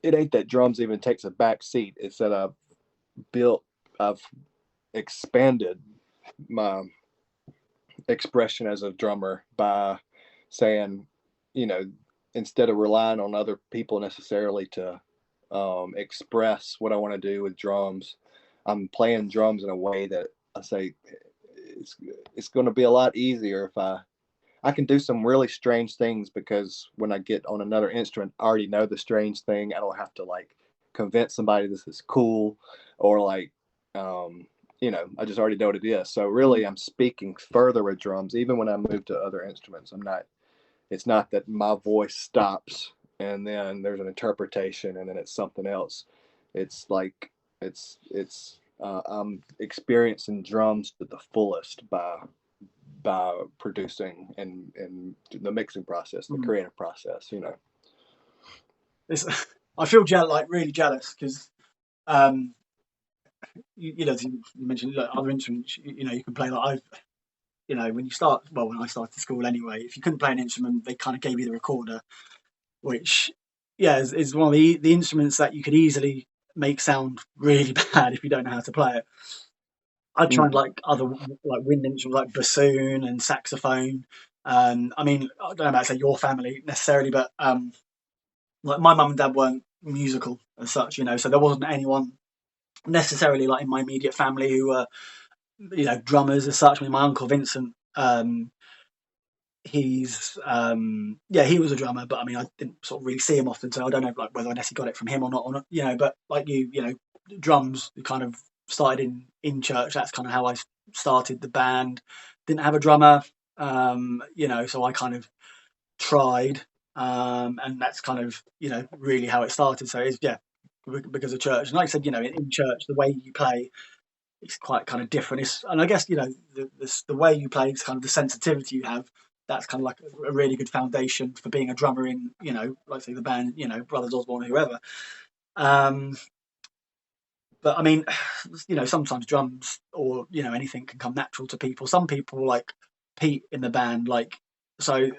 it ain't that drums even takes a back seat. It's that I've expanded my expression as a drummer by saying, instead of relying on other people necessarily to express what I want to do with drums, I'm playing drums in a way that I say it's going to be a lot easier if I can do some really strange things, because when I get on another instrument, I already know the strange thing. I don't have to like convince somebody this is cool, or like, I just already know what it is. So really, I'm speaking further with drums. Even when I move to other instruments, it's not that my voice stops and then there's an interpretation and then it's something else. It's like, I'm experiencing drums to the fullest by producing and the mixing process, the creative process. I feel really jealous because you mentioned, other instruments. You can play, like you know, when I started school anyway, if you couldn't play an instrument, they kind of gave you the recorder, which, yeah, is one of the instruments that you could easily make sound really bad if you don't know how to play it. I tried Mm. like other like wind instruments like bassoon and saxophone. I mean, I don't know about say your family necessarily, but like my mum and dad weren't musical as such, you know, so there wasn't anyone necessarily like in my immediate family who were, you know, drummers as such. I mean, my uncle Vincent, yeah, he was a drummer, but I mean, I didn't sort of really see him often, so I don't know like whether I necessarily got it from him or not, you know. But like you know, drums kind of started in church. That's kind of how I started the band. Didn't have a drummer, you know, so I kind of tried, and that's kind of, you know, really how it started. So it's, yeah, because of church. And like I said, you know, in church, the way you play, it's quite kind of different. And I guess, you know, the way you play is kind of the sensitivity you have. That's kind of like a really good foundation for being a drummer in, you know, like say the band, you know, Brothers Osborne or whoever. Um, but I mean, you know, sometimes drums or, you know, anything can come natural to people. Some people like Pete in the band, like, so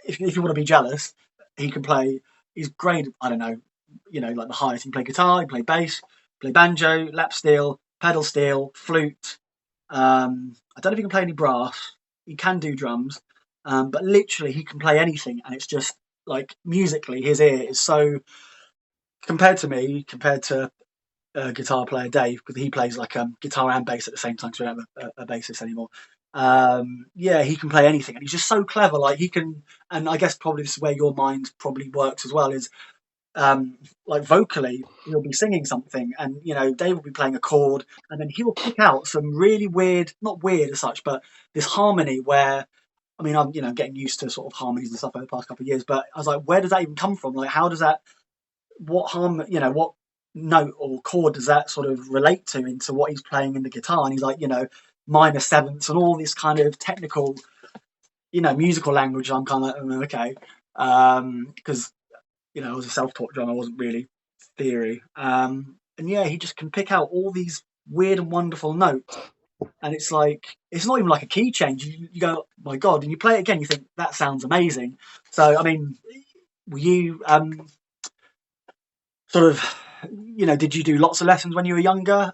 if you want to be jealous, he can play. He's great. I don't know, you know, like the highest. He can play guitar, he can play bass, play banjo, lap steel, pedal steel, flute. I don't know if he can play any brass. He can do drums, but literally he can play anything, and it's just like musically, his ear is so compared to me, compared to guitar player Dave, because he plays like guitar and bass at the same time, so we don't have a bassist anymore. Yeah, he can play anything, and he's just so clever. Like he can, and I guess probably this is where your mind probably works as well. Is like vocally, he'll be singing something, and you know Dave will be playing a chord, and then he will pick out some really weird, not weird as such, but this harmony where. I mean, I'm getting used to sort of harmonies and stuff over the past couple of years, but I was like, where does that even come from? Like, how does that what note or chord does that sort of relate to into what he's playing in the guitar? And he's like, you know, minor sevenths and all this kind of technical, you know, musical language. I'm kind of like, okay, because you know I was a self-taught drummer, I wasn't really theory, and yeah, he just can pick out all these weird and wonderful notes. And it's like it's not even like a key change. You go, oh my god, and you play it again. You think that sounds amazing. So I mean, were you sort of, you know, did you do lots of lessons when you were younger,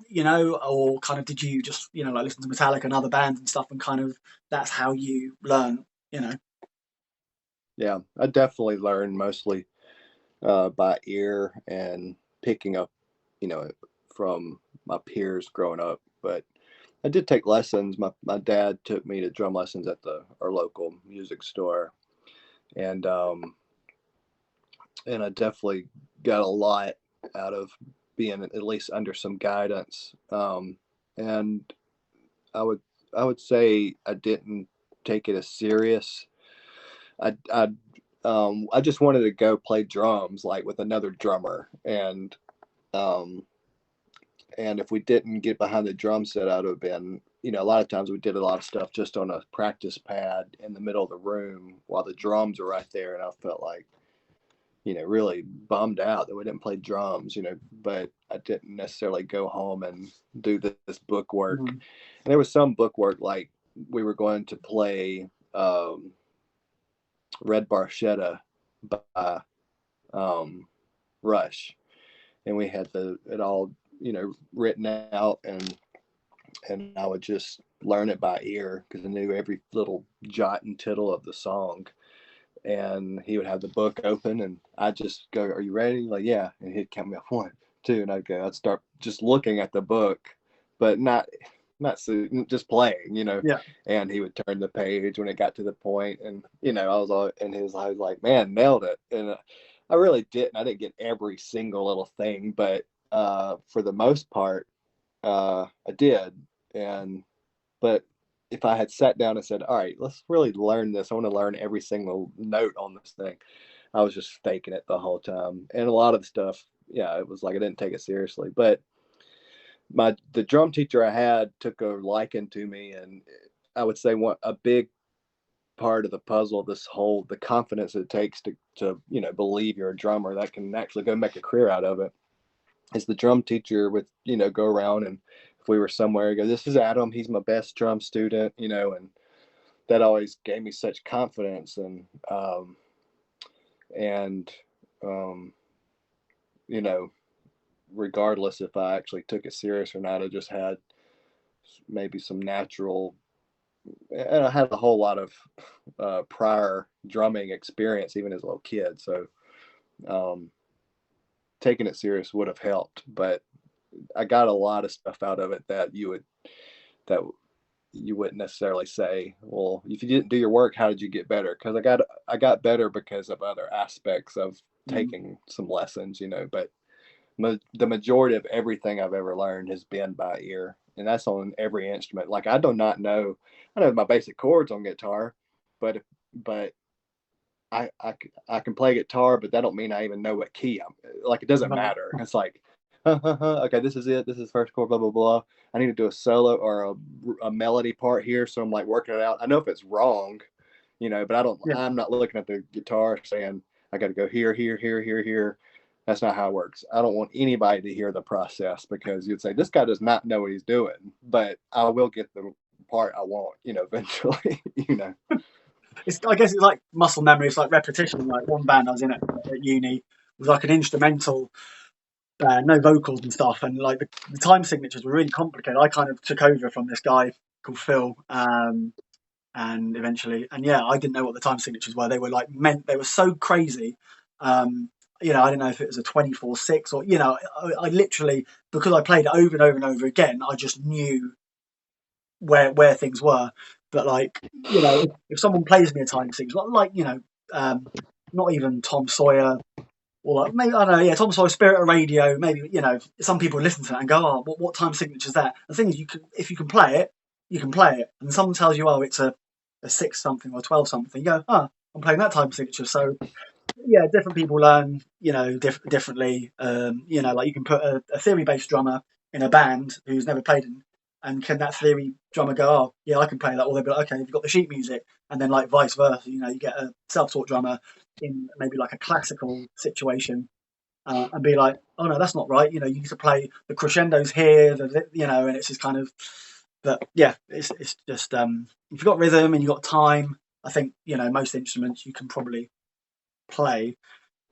you know, or kind of did you just, you know, like listen to Metallica and other bands and stuff and kind of that's how you learn, you know? Yeah, I definitely learned mostly by ear and picking up, you know, from my peers growing up. But I did take lessons. My dad took me to drum lessons at our local music store, and I definitely got a lot out of being at least under some guidance. And I would I would say I didn't take it as serious. I just wanted to go play drums like with another drummer, um, and if we didn't get behind the drum set, I'd have been, you know, a lot of times we did a lot of stuff just on a practice pad in the middle of the room while the drums are right there, and I felt like, you know, really bummed out that we didn't play drums, you know, but I didn't necessarily go home and do this book work. Mm. And there was some book work, like we were going to play Red Barchetta by um, Rush, and we had it all, you know, written out, and I would just learn it by ear because I knew every little jot and tittle of the song. And he would have the book open, and I'd just go, "Are you ready?" Like, yeah, and he'd count me off 1, 2, and I'd start just looking at the book, but not so, just playing, you know. Yeah. And he would turn the page when it got to the point, and you know, I was all, and I was like, "Man, nailed it!" And I really didn't. I didn't get every single little thing, but for the most part, I did. And but if I had sat down and said, "All right, let's really learn this. I want to learn every single note on this thing," I was just faking it the whole time. And a lot of the stuff, yeah, it was like I didn't take it seriously. But the drum teacher I had took a liking to me, and I would say a big part of the puzzle, the confidence it takes to you know believe you're a drummer that can actually go make a career out of it, is the drum teacher would, you know, go around and if we were somewhere, I go, this is Adam, he's my best drum student, you know, and that always gave me such confidence. And you know, regardless if I actually took it serious or not, I just had maybe some natural, and I had a whole lot of prior drumming experience even as a little kid. So taking it serious would have helped, but I got a lot of stuff out of it that you wouldn't necessarily say, well, if you didn't do your work, how did you get better? Because I got better because of other aspects of taking some lessons, you know. But the majority of everything I've ever learned has been by ear, and that's on every instrument. Like I do not know, I know my basic chords on guitar, but I can play guitar, but that don't mean I even know what key I'm. Like it doesn't matter. It's like, okay, this is it. This is first chord, blah blah blah. I need to do a solo or a melody part here, so I'm like working it out. I know if it's wrong, you know, but I don't. Yeah. I'm not looking at the guitar saying I got to go here, here, here, here, here. That's not how it works. I don't want anybody to hear the process because you'd say this guy does not know what he's doing, but I will get the part I want, you know, eventually, you know. I guess it's like muscle memory. It's like repetition. Like one band I was in at uni was like an instrumental band, no vocals and stuff, and like the time signatures were really complicated. I kind of took over from this guy called Phil, and eventually, and yeah, I didn't know what the time signatures were. They were like they were so crazy. You know, I don't know if it was a 24/6 or, you know, I literally, because I played it over and over and over again, I just knew where things were. But like, you know, if someone plays me a time signature, like, you know, not even Tom Sawyer, or like, maybe, I don't know, yeah, Tom Sawyer, Spirit of Radio, maybe, you know, some people listen to that and go, oh, what time signature is that? The thing is, if you can play it, you can play it. And someone tells you, oh, it's a 6 something or 12 something, you go, oh, I'm playing that time signature. So yeah, different people learn, you know, differently. You know, like you can put a theory based drummer in a band who's never played in, and can that theory drummer go, oh yeah, I can play that, or they'll be like, okay, you've got the sheet music, and then like vice versa, you know, you get a self taught drummer in maybe like a classical situation, and be like, oh no, that's not right, you know, you need to play the crescendos here, you know, and it's just kind of, but yeah, it's just if you've got rhythm and you've got time, I think, you know, most instruments you can probably play.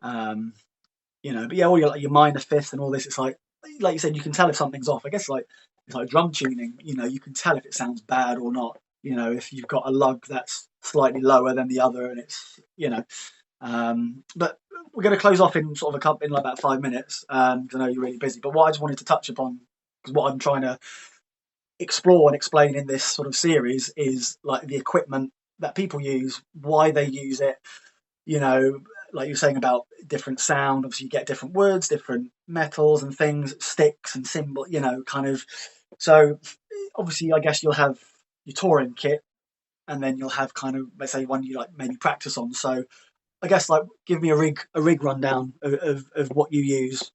You know, but yeah, all your minor fifths and all this, it's like you said, you can tell if something's off. I guess like it's like drum tuning, you know, you can tell if it sounds bad or not. You know, if you've got a lug that's slightly lower than the other, and it's, you know, but we're going to close off in sort of in like about 5 minutes, because I know you're really busy. But what I just wanted to touch upon, because what I'm trying to explore and explain in this sort of series is like the equipment that people use, why they use it, you know, like you're saying about different sound. Obviously, you get different woods, different metals and things, sticks and cymbal, you know, kind of. So obviously, I guess you'll have your touring kit, and then you'll have kind of, let's say, one you like maybe practice on. So I guess like give me a rig rundown of what you use,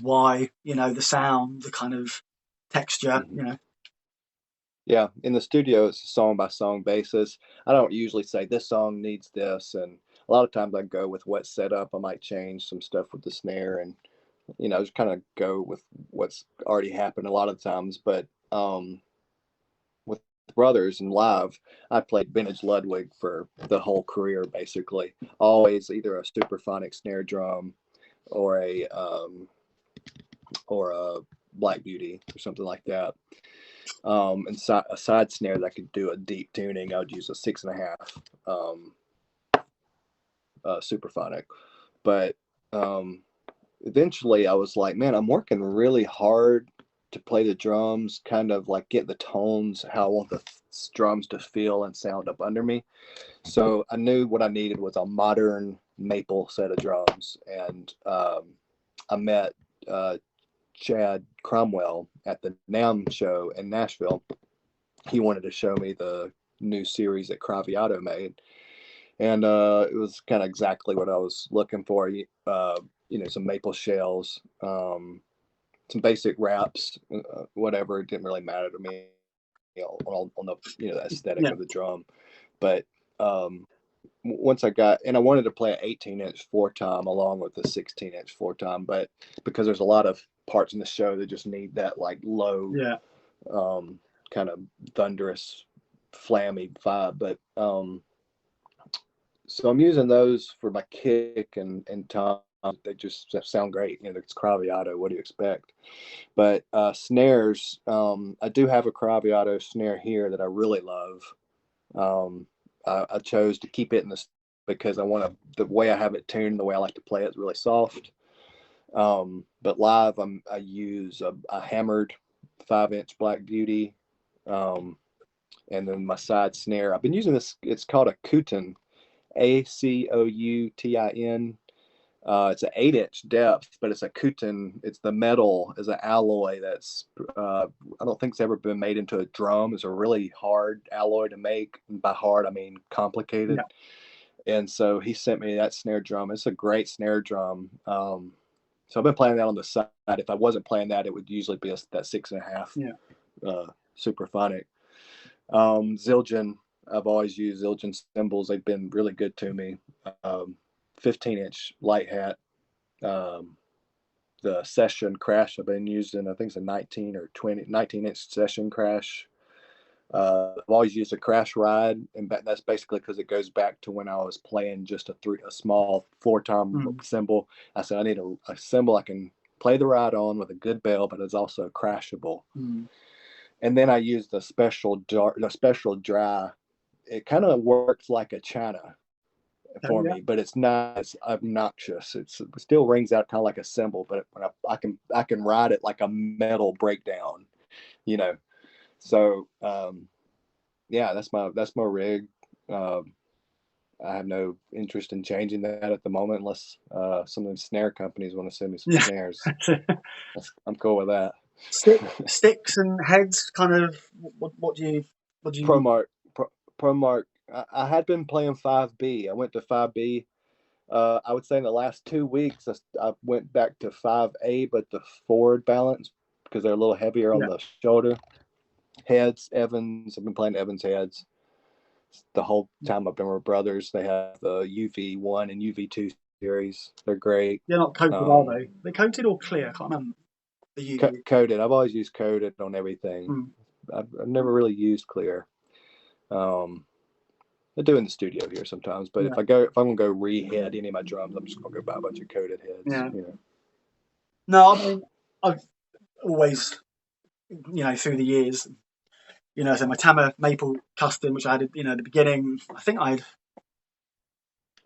why, you know, the sound, the kind of texture, you know. Yeah, in the studio, it's a song by song basis. I don't usually say this song needs this, and a lot of times I go with what's set up. I might change some stuff with the snare, and you know, just kind of go with what's already happened a lot of times. But with brothers and live, I played vintage Ludwig for the whole career, basically. Always either a superphonic snare drum or a Black Beauty or something like that. And a side snare that could do a deep tuning, I would use a 6.5 superphonic. But eventually I was like, man, I'm working really hard to play the drums, kind of like get the tones, how I want the drums to feel and sound up under me. So I knew what I needed was a modern maple set of drums. And I met Chad Cromwell at the NAMM show in Nashville. He wanted to show me the new series that Craviotto made. And it was kind of exactly what I was looking for. You know, some maple shells, some basic wraps, whatever. It didn't really matter to me, you know, on the, you know, the aesthetic Yeah. of the drum. But once I got, and I wanted to play an 18-inch floor tom along with a 16-inch floor tom, but because there's a lot of parts in the show that just need that like low, Yeah. kind of thunderous, flammy vibe. But so I'm using those for my kick and tom. They just sound great. You know, it's Craviotto. What do you expect? But snares, I do have a Craviotto snare here that I really love. I chose to keep it in the because I want to, the way I have it tuned, the way I like to play it is really soft. But live, I use a hammered 5-inch Black Beauty, and then my side snare. I've been using this. It's called a Coutin, Acoutin. It's an 8-inch depth, but it's a Coutin. It's the metal is an alloy that's I don't think it's ever been made into a drum. It's a really hard alloy to make. And by hard, I mean complicated. Yeah. And so he sent me that snare drum. It's a great snare drum. So I've been playing that on the side. If I wasn't playing that, it would usually be that 6.5. Yeah. Superphonic. Zildjian. I've always used Zildjian cymbals. They've been really good to me. 15-inch light hat. The Session Crash I've been using, I think it's a 19-inch Session Crash. I've always used a Crash Ride, and that's basically because it goes back to when I was playing just a small floor tom cymbal. I said I need a cymbal I can play the ride on with a good bell, but it's also crashable. And then I used the special dry. It kind of works like a China for me, but it's not as obnoxious. It still rings out kind of like a cymbal, but when I can ride it like a metal breakdown, you know. So yeah, that's my rig. I have no interest in changing that at the moment, unless some of the snare companies want to send me some snares. I'm cool with that. Sticks and heads, kind of. What do you? ProMark. I had been playing 5B. I went to 5B. I would say in the last 2 weeks, I went back to 5A, but the forward balance, because they're a little heavier on the shoulder. Heads, Evans. I've been playing Evans heads the whole time I've been with Brothers. They have the UV1 and UV2 series. They're great. They're not coated, are they? They're coated or clear? I can't remember. The UV. Coated. I've always used coated on everything. I've never really used clear. I do in the studio here sometimes, but if I'm gonna go re-head any of my drums, I'm just gonna go buy a bunch of coated heads. Yeah. You know. No, I mean, I've always, through the years, so my Tama Maple Custom, which I had, at the beginning, I think I had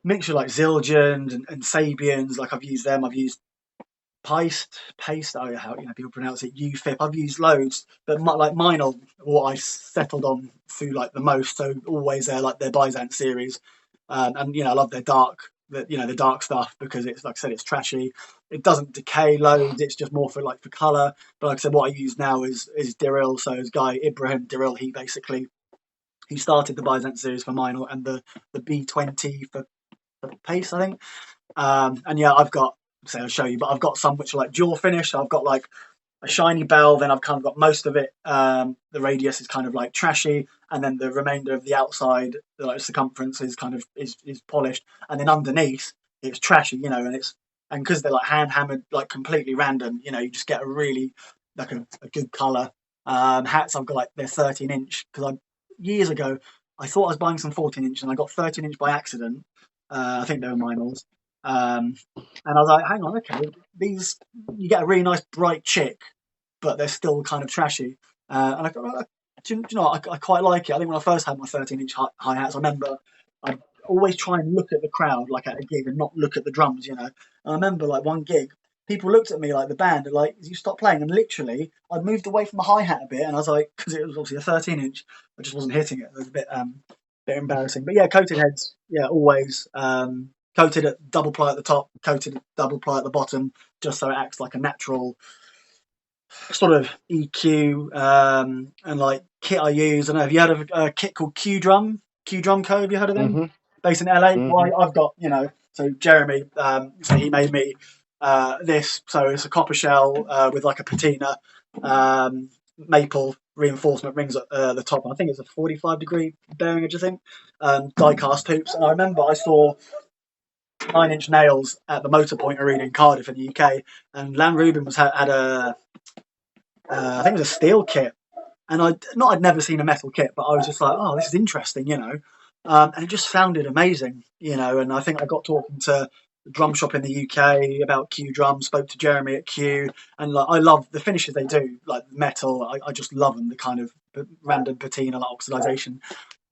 mixture like Zildjians and Sabians. Like I've used them. I've used Paste. I don't know how people pronounce it. UFIP. I've used loads, but mine are what I settled on through like the most. So always they're like their Byzant series, and I love their dark, the dark stuff, because it's, like I said, it's trashy. It doesn't decay loads. It's just more for color. But like I said, what I use now is Diril. So his guy Ibrahim Diril, he started the Byzant series for mine, and the B20 for Pace, I think. And yeah, I've got. I'll show you, but I've got some which are like dual finish. So I've got like a shiny bell, then I've kind of got most of it. The radius is kind of like trashy, and then the remainder of the outside, like circumference, is kind of is polished, and then underneath it's trashy, and because they're like hand hammered, like completely random, you just get a really like a good color. Hats, I've got like they're 13-inch, because years ago I thought I was buying some 14-inch, and I got 13-inch by accident. I think they were Minors. And I was like, hang on, okay, these, you get a really nice bright chick, but they're still kind of trashy. And I thought, do you know what? I quite like it. I think when I first had my 13-inch hi-hats, I remember I'd always try and look at the crowd, like at a gig, and not look at the drums, And I remember like one gig, people looked at me, like the band, and like, you stop playing, and literally I'd moved away from the hi-hat a bit, and I was like, because it was obviously a 13-inch, I just wasn't hitting it. It was a bit embarrassing. But yeah, coated heads, yeah, always. Coated at double ply at the top, coated at double ply at the bottom, just so it acts like a natural sort of EQ. And like kit I use, I don't know, have you heard of a kit called Q Drum Co? Have you heard of them? Mm-hmm. Based in LA. Well, I've got, so Jeremy, so he made me this. So it's a copper shell with like a patina maple reinforcement rings at the top. And I think it's a 45-degree bearing edge, I think. Die cast hoops. And I remember I saw 9 Inch Nails at the Motorpoint Arena in Cardiff in the UK, and Lan Rubin had a I think it was a steel kit, and I'd never seen a metal kit, but I was just like, oh, this is interesting, you know, and it just sounded amazing, you know. And I think I got talking to the drum shop in the UK about Q drums, spoke to Jeremy at Q, and like I love the finishes they do, like metal. I just love them, the kind of random patina, like oxidization.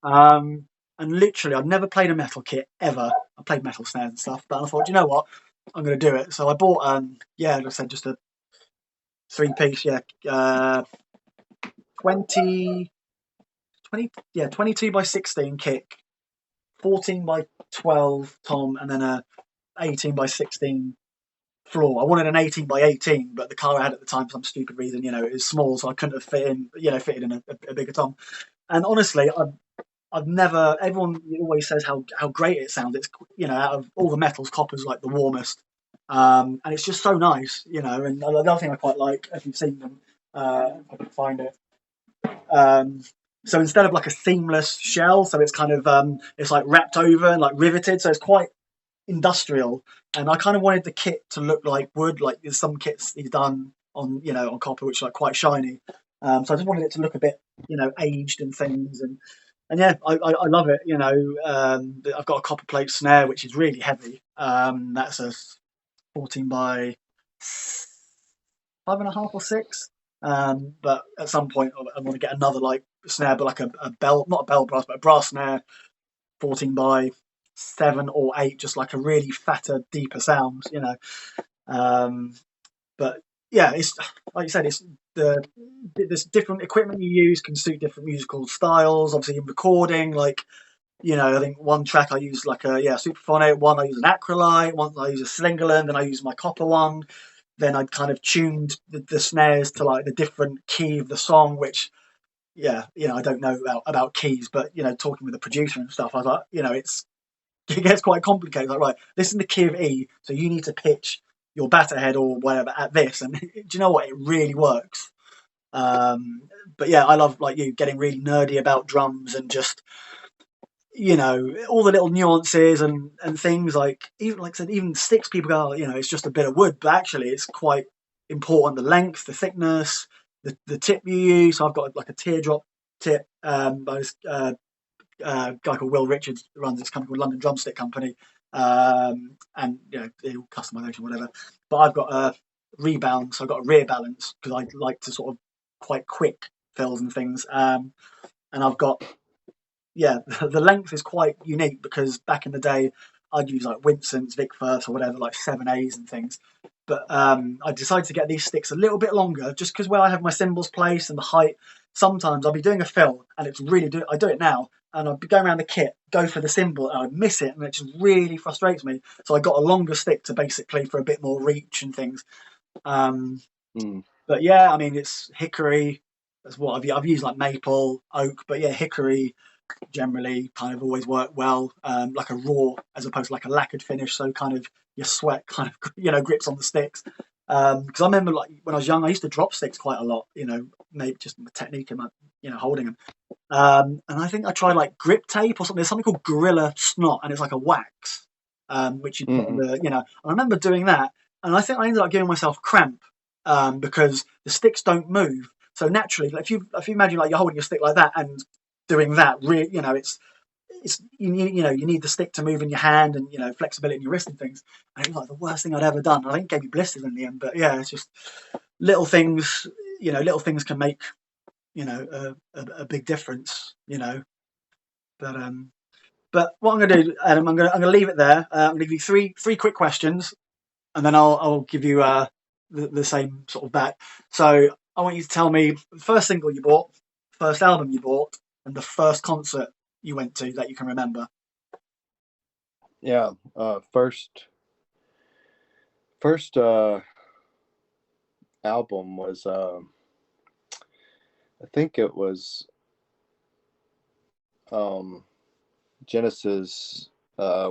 Um, and literally, I'd never played a metal kit ever. I played metal snares and stuff, but I thought, you know what, I'm going to do it. So I bought, like I said, just a 3-piece, 20, 22 by 16 kick, 14 by 12 tom, and then a 18 by 16 floor. I wanted an 18 by 18, but the car I had at the time, for some stupid reason, you know, it was small, so I couldn't have fitted in a bigger tom. And honestly, I've never. Everyone always says how great it sounds. It's, you know, out of all the metals, copper's like the warmest, and it's just so nice, you know. And the other thing I quite like, if you've seen them, if I can find it. So instead of like a seamless shell, so it's kind of it's like wrapped over and like riveted, so it's quite industrial. And I kind of wanted the kit to look like wood, like there's some kits he's done on, you know, on copper, which are like quite shiny. So I just wanted it to look a bit, you know, aged and things. And yeah, I love it. You know, I've got a copper plate snare which is really heavy. That's a 14 by 5.5 or 6. But at some point I want to get another like snare, but like a bell, not a bell brass, but a brass snare, 14 by 7 or 8, just like a really fatter, deeper sound, you know. But yeah, it's like you said, it's there's different equipment you use can suit different musical styles. Obviously, in recording, like, you know, I think one track I use like a Superphonic, one I use an Acrolite, one I use a Slingerland, then I use my copper one. Then I kind of tuned the snares to like the different key of the song, which, yeah, you know, I don't know about keys, but, you know, talking with the producer and stuff, I was like, you know, it gets quite complicated. Like, right, this is the key of E, so you need to pitch your batter head or whatever at this, and do you know what? It really works. But yeah, I love, like you, getting really nerdy about drums and just, you know, all the little nuances and things, like, even like I said, even sticks, people go, oh, you know, it's just a bit of wood, but actually it's quite important, the length, the thickness, the tip you use. So I've got like a teardrop tip by this guy called Will Richards, who runs this company called London Drumstick Company, and, you know, they all customization, whatever. But I've got a rebound, so I've got a rear balance because I like to sort of quite quick fills and things, and I've got, yeah, the length is quite unique because back in the day I'd use like Winston's, Vic Firth or whatever, like 7As and things. But I decided to get these sticks a little bit longer just because where I have my cymbals placed and the height. Sometimes I'll be doing a fill and it's really I do it now, and I'll be going around the kit, go for the cymbal, and I miss it, and it just really frustrates me. So I got a longer stick to basically for a bit more reach and things. But yeah, I mean, it's hickory. That's what I've used, like maple, oak, but yeah, hickory generally kind of always work well, like a raw as opposed to like a lacquered finish, so kind of your sweat kind of, you know, grips on the sticks. Because I remember, like, when I was young, I used to drop sticks quite a lot, you know, maybe just my technique in my, you know, holding them. And I think I tried like grip tape or something. There's something called Gorilla Snot, and it's like a wax, which you put on the, you know. I remember doing that, and I think I ended up giving myself cramp, because the sticks don't move. So naturally, like, if you imagine like you're holding a stick like that and doing that, you know, it's you need the stick to move in your hand, and, you know, flexibility in your wrist and things. And it was like the worst thing I'd ever done. I think it gave me blisters in the end. But yeah, it's just little things. You know, little things can make, you know, a big difference. You know, but what I'm going to do, Adam, I'm going to leave it there. I'm going to give you three quick questions, and then I'll give you the same sort of back. So I want you to tell me the first single you bought, first album you bought, and the first concert you went to that you can remember. Yeah, first album was I think it was Genesis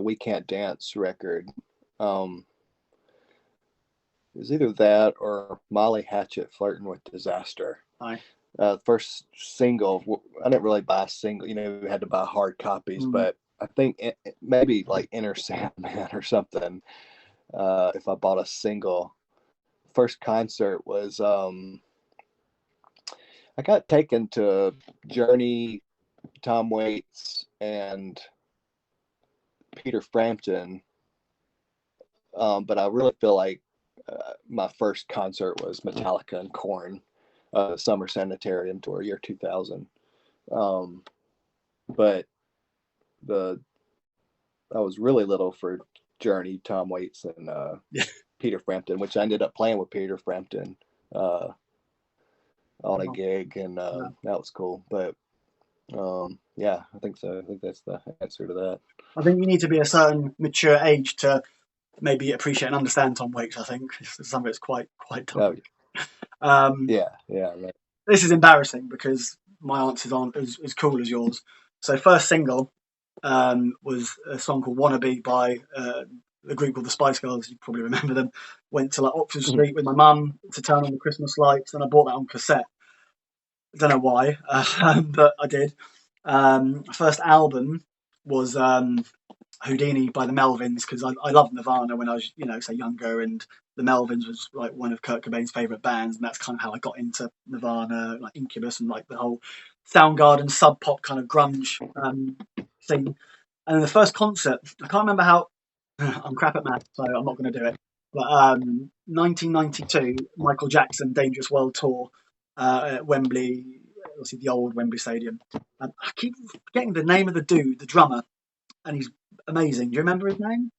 We Can't Dance record. It was either that or Molly Hatchet Flirting with Disaster. Aye. first single. I didn't really buy a single. We had to buy hard copies, but I think maybe like Inner Sandman or something. If I bought a single, first concert was I got taken to Journey, Tom Waits, and Peter Frampton. But I really feel like my first concert was Metallica and Korn, Summer Sanitarium tour, year 2000. But I was really little for Journey, Tom Waits, and Peter Frampton, which I ended up playing with Peter Frampton on a gig, and that was cool. But yeah, I think so. I think that's the answer to that. I think you need to be a certain mature age to maybe appreciate and understand Tom Waits. I think some of it's quite dark. Yeah, right. This is embarrassing because my answers aren't as cool as yours. So first single was a song called "Wannabe" by a group called the Spice Girls. You probably remember them. Went to like Oxford Street with my mum to turn on the Christmas lights, and I bought that on cassette. I don't know why, but I did. First album was Houdini by the Melvins, because I loved Nirvana when I was, say younger, and the Melvins was like one of Kurt Cobain's favourite bands, and that's kind of how I got into Nirvana, like Incubus, and like the whole Soundgarden sub pop kind of grunge thing. And then the first concert, I can't remember how. I'm crap at math, so I'm not going to do it. But 1992, Michael Jackson Dangerous World Tour at Wembley, obviously the old Wembley Stadium. I keep forgetting the name of the dude, the drummer, and he's amazing. Do you remember his name?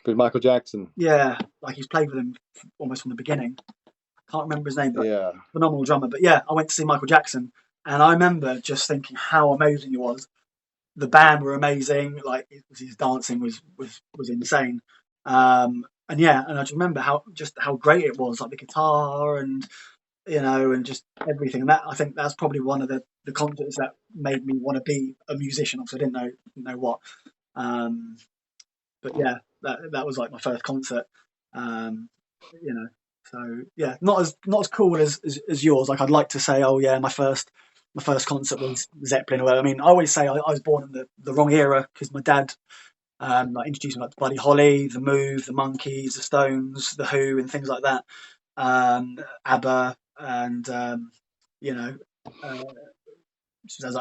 Good, Michael Jackson. Yeah, like he's played with him almost from the beginning. Can't remember his name, but yeah, phenomenal drummer. But yeah, I went to see Michael Jackson, and I remember just thinking how amazing he was. The band were amazing. Like his dancing was insane. And I just remember how great it was, like the guitar and and just everything. And that, I think that's probably one of the concerts that made me want to be a musician. Also, I didn't know what. But yeah, that was like my first concert. So yeah, not as cool as yours. Like I'd like to say, oh yeah, my first concert was Zeppelin or whatever. I mean, I always say I was born in the wrong era because my dad like introduced me like to Buddy Holly, The Move, The Monkees, The Stones, The Who, and things like that. ABBA, and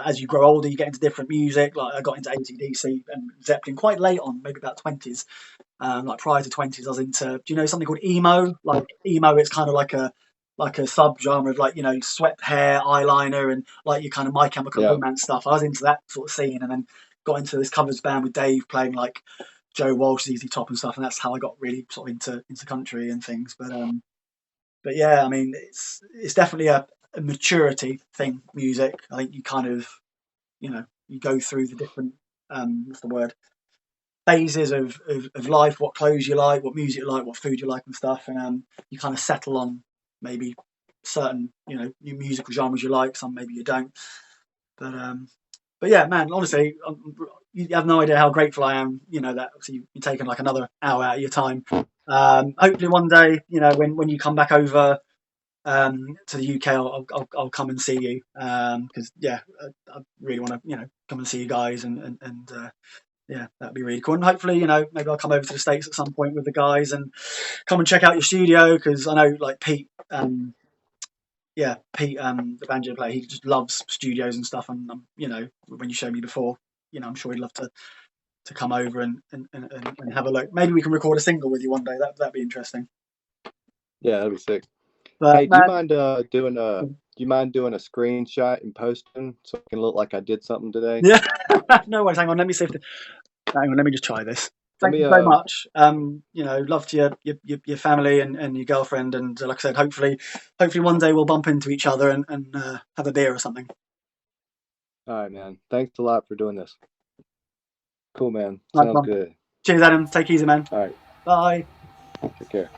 as you grow older, you get into different music. Like I got into AC/DC and Zeppelin quite late on, maybe about 20s. Like prior to 20s, I was into, do you know something called emo? Like emo, it's kind of like a subgenre of like, swept hair, eyeliner, and like your kind of My Chemical Romance stuff. I was into that sort of scene, and then got into this covers band with Dave playing like Joe Walsh, ZZ Top and stuff, and that's how I got really sort of into country and things. But yeah, I mean, it's definitely a maturity thing, music. I think you kind of, you go through the different, what's the word, phases of life, what clothes you like, what music you like, what food you like and stuff. And you kind of settle on maybe certain, new musical genres you like, some maybe you don't. But yeah, man, honestly, you have no idea how grateful I am, that obviously you've taken like another hour out of your time. Hopefully one day, when you come back over to the UK, I'll come and see you, because I really want to come and see you guys, and yeah, that'd be really cool. And hopefully, maybe I'll come over to the States at some point with the guys and come and check out your studio, because I know like Pete, the banjo player, he just loves studios and stuff. And when you showed me before, I'm sure he'd love to come over and have a look. Maybe we can record a single with you one day. That'd be interesting. Yeah, that'd be sick. But, hey, do you mind doing a screenshot and posting so it can look like I did something today? Yeah, no worries. Hang on, let me see hang on, let me just try this. Thank you so much. Love to your family and your girlfriend, and like I said, hopefully one day we'll bump into each other and have a beer or something. All right, man. Thanks a lot for doing this. Cool, man. Sounds good. Cheers, Adam. Take it easy, man. All right. Bye. Take care.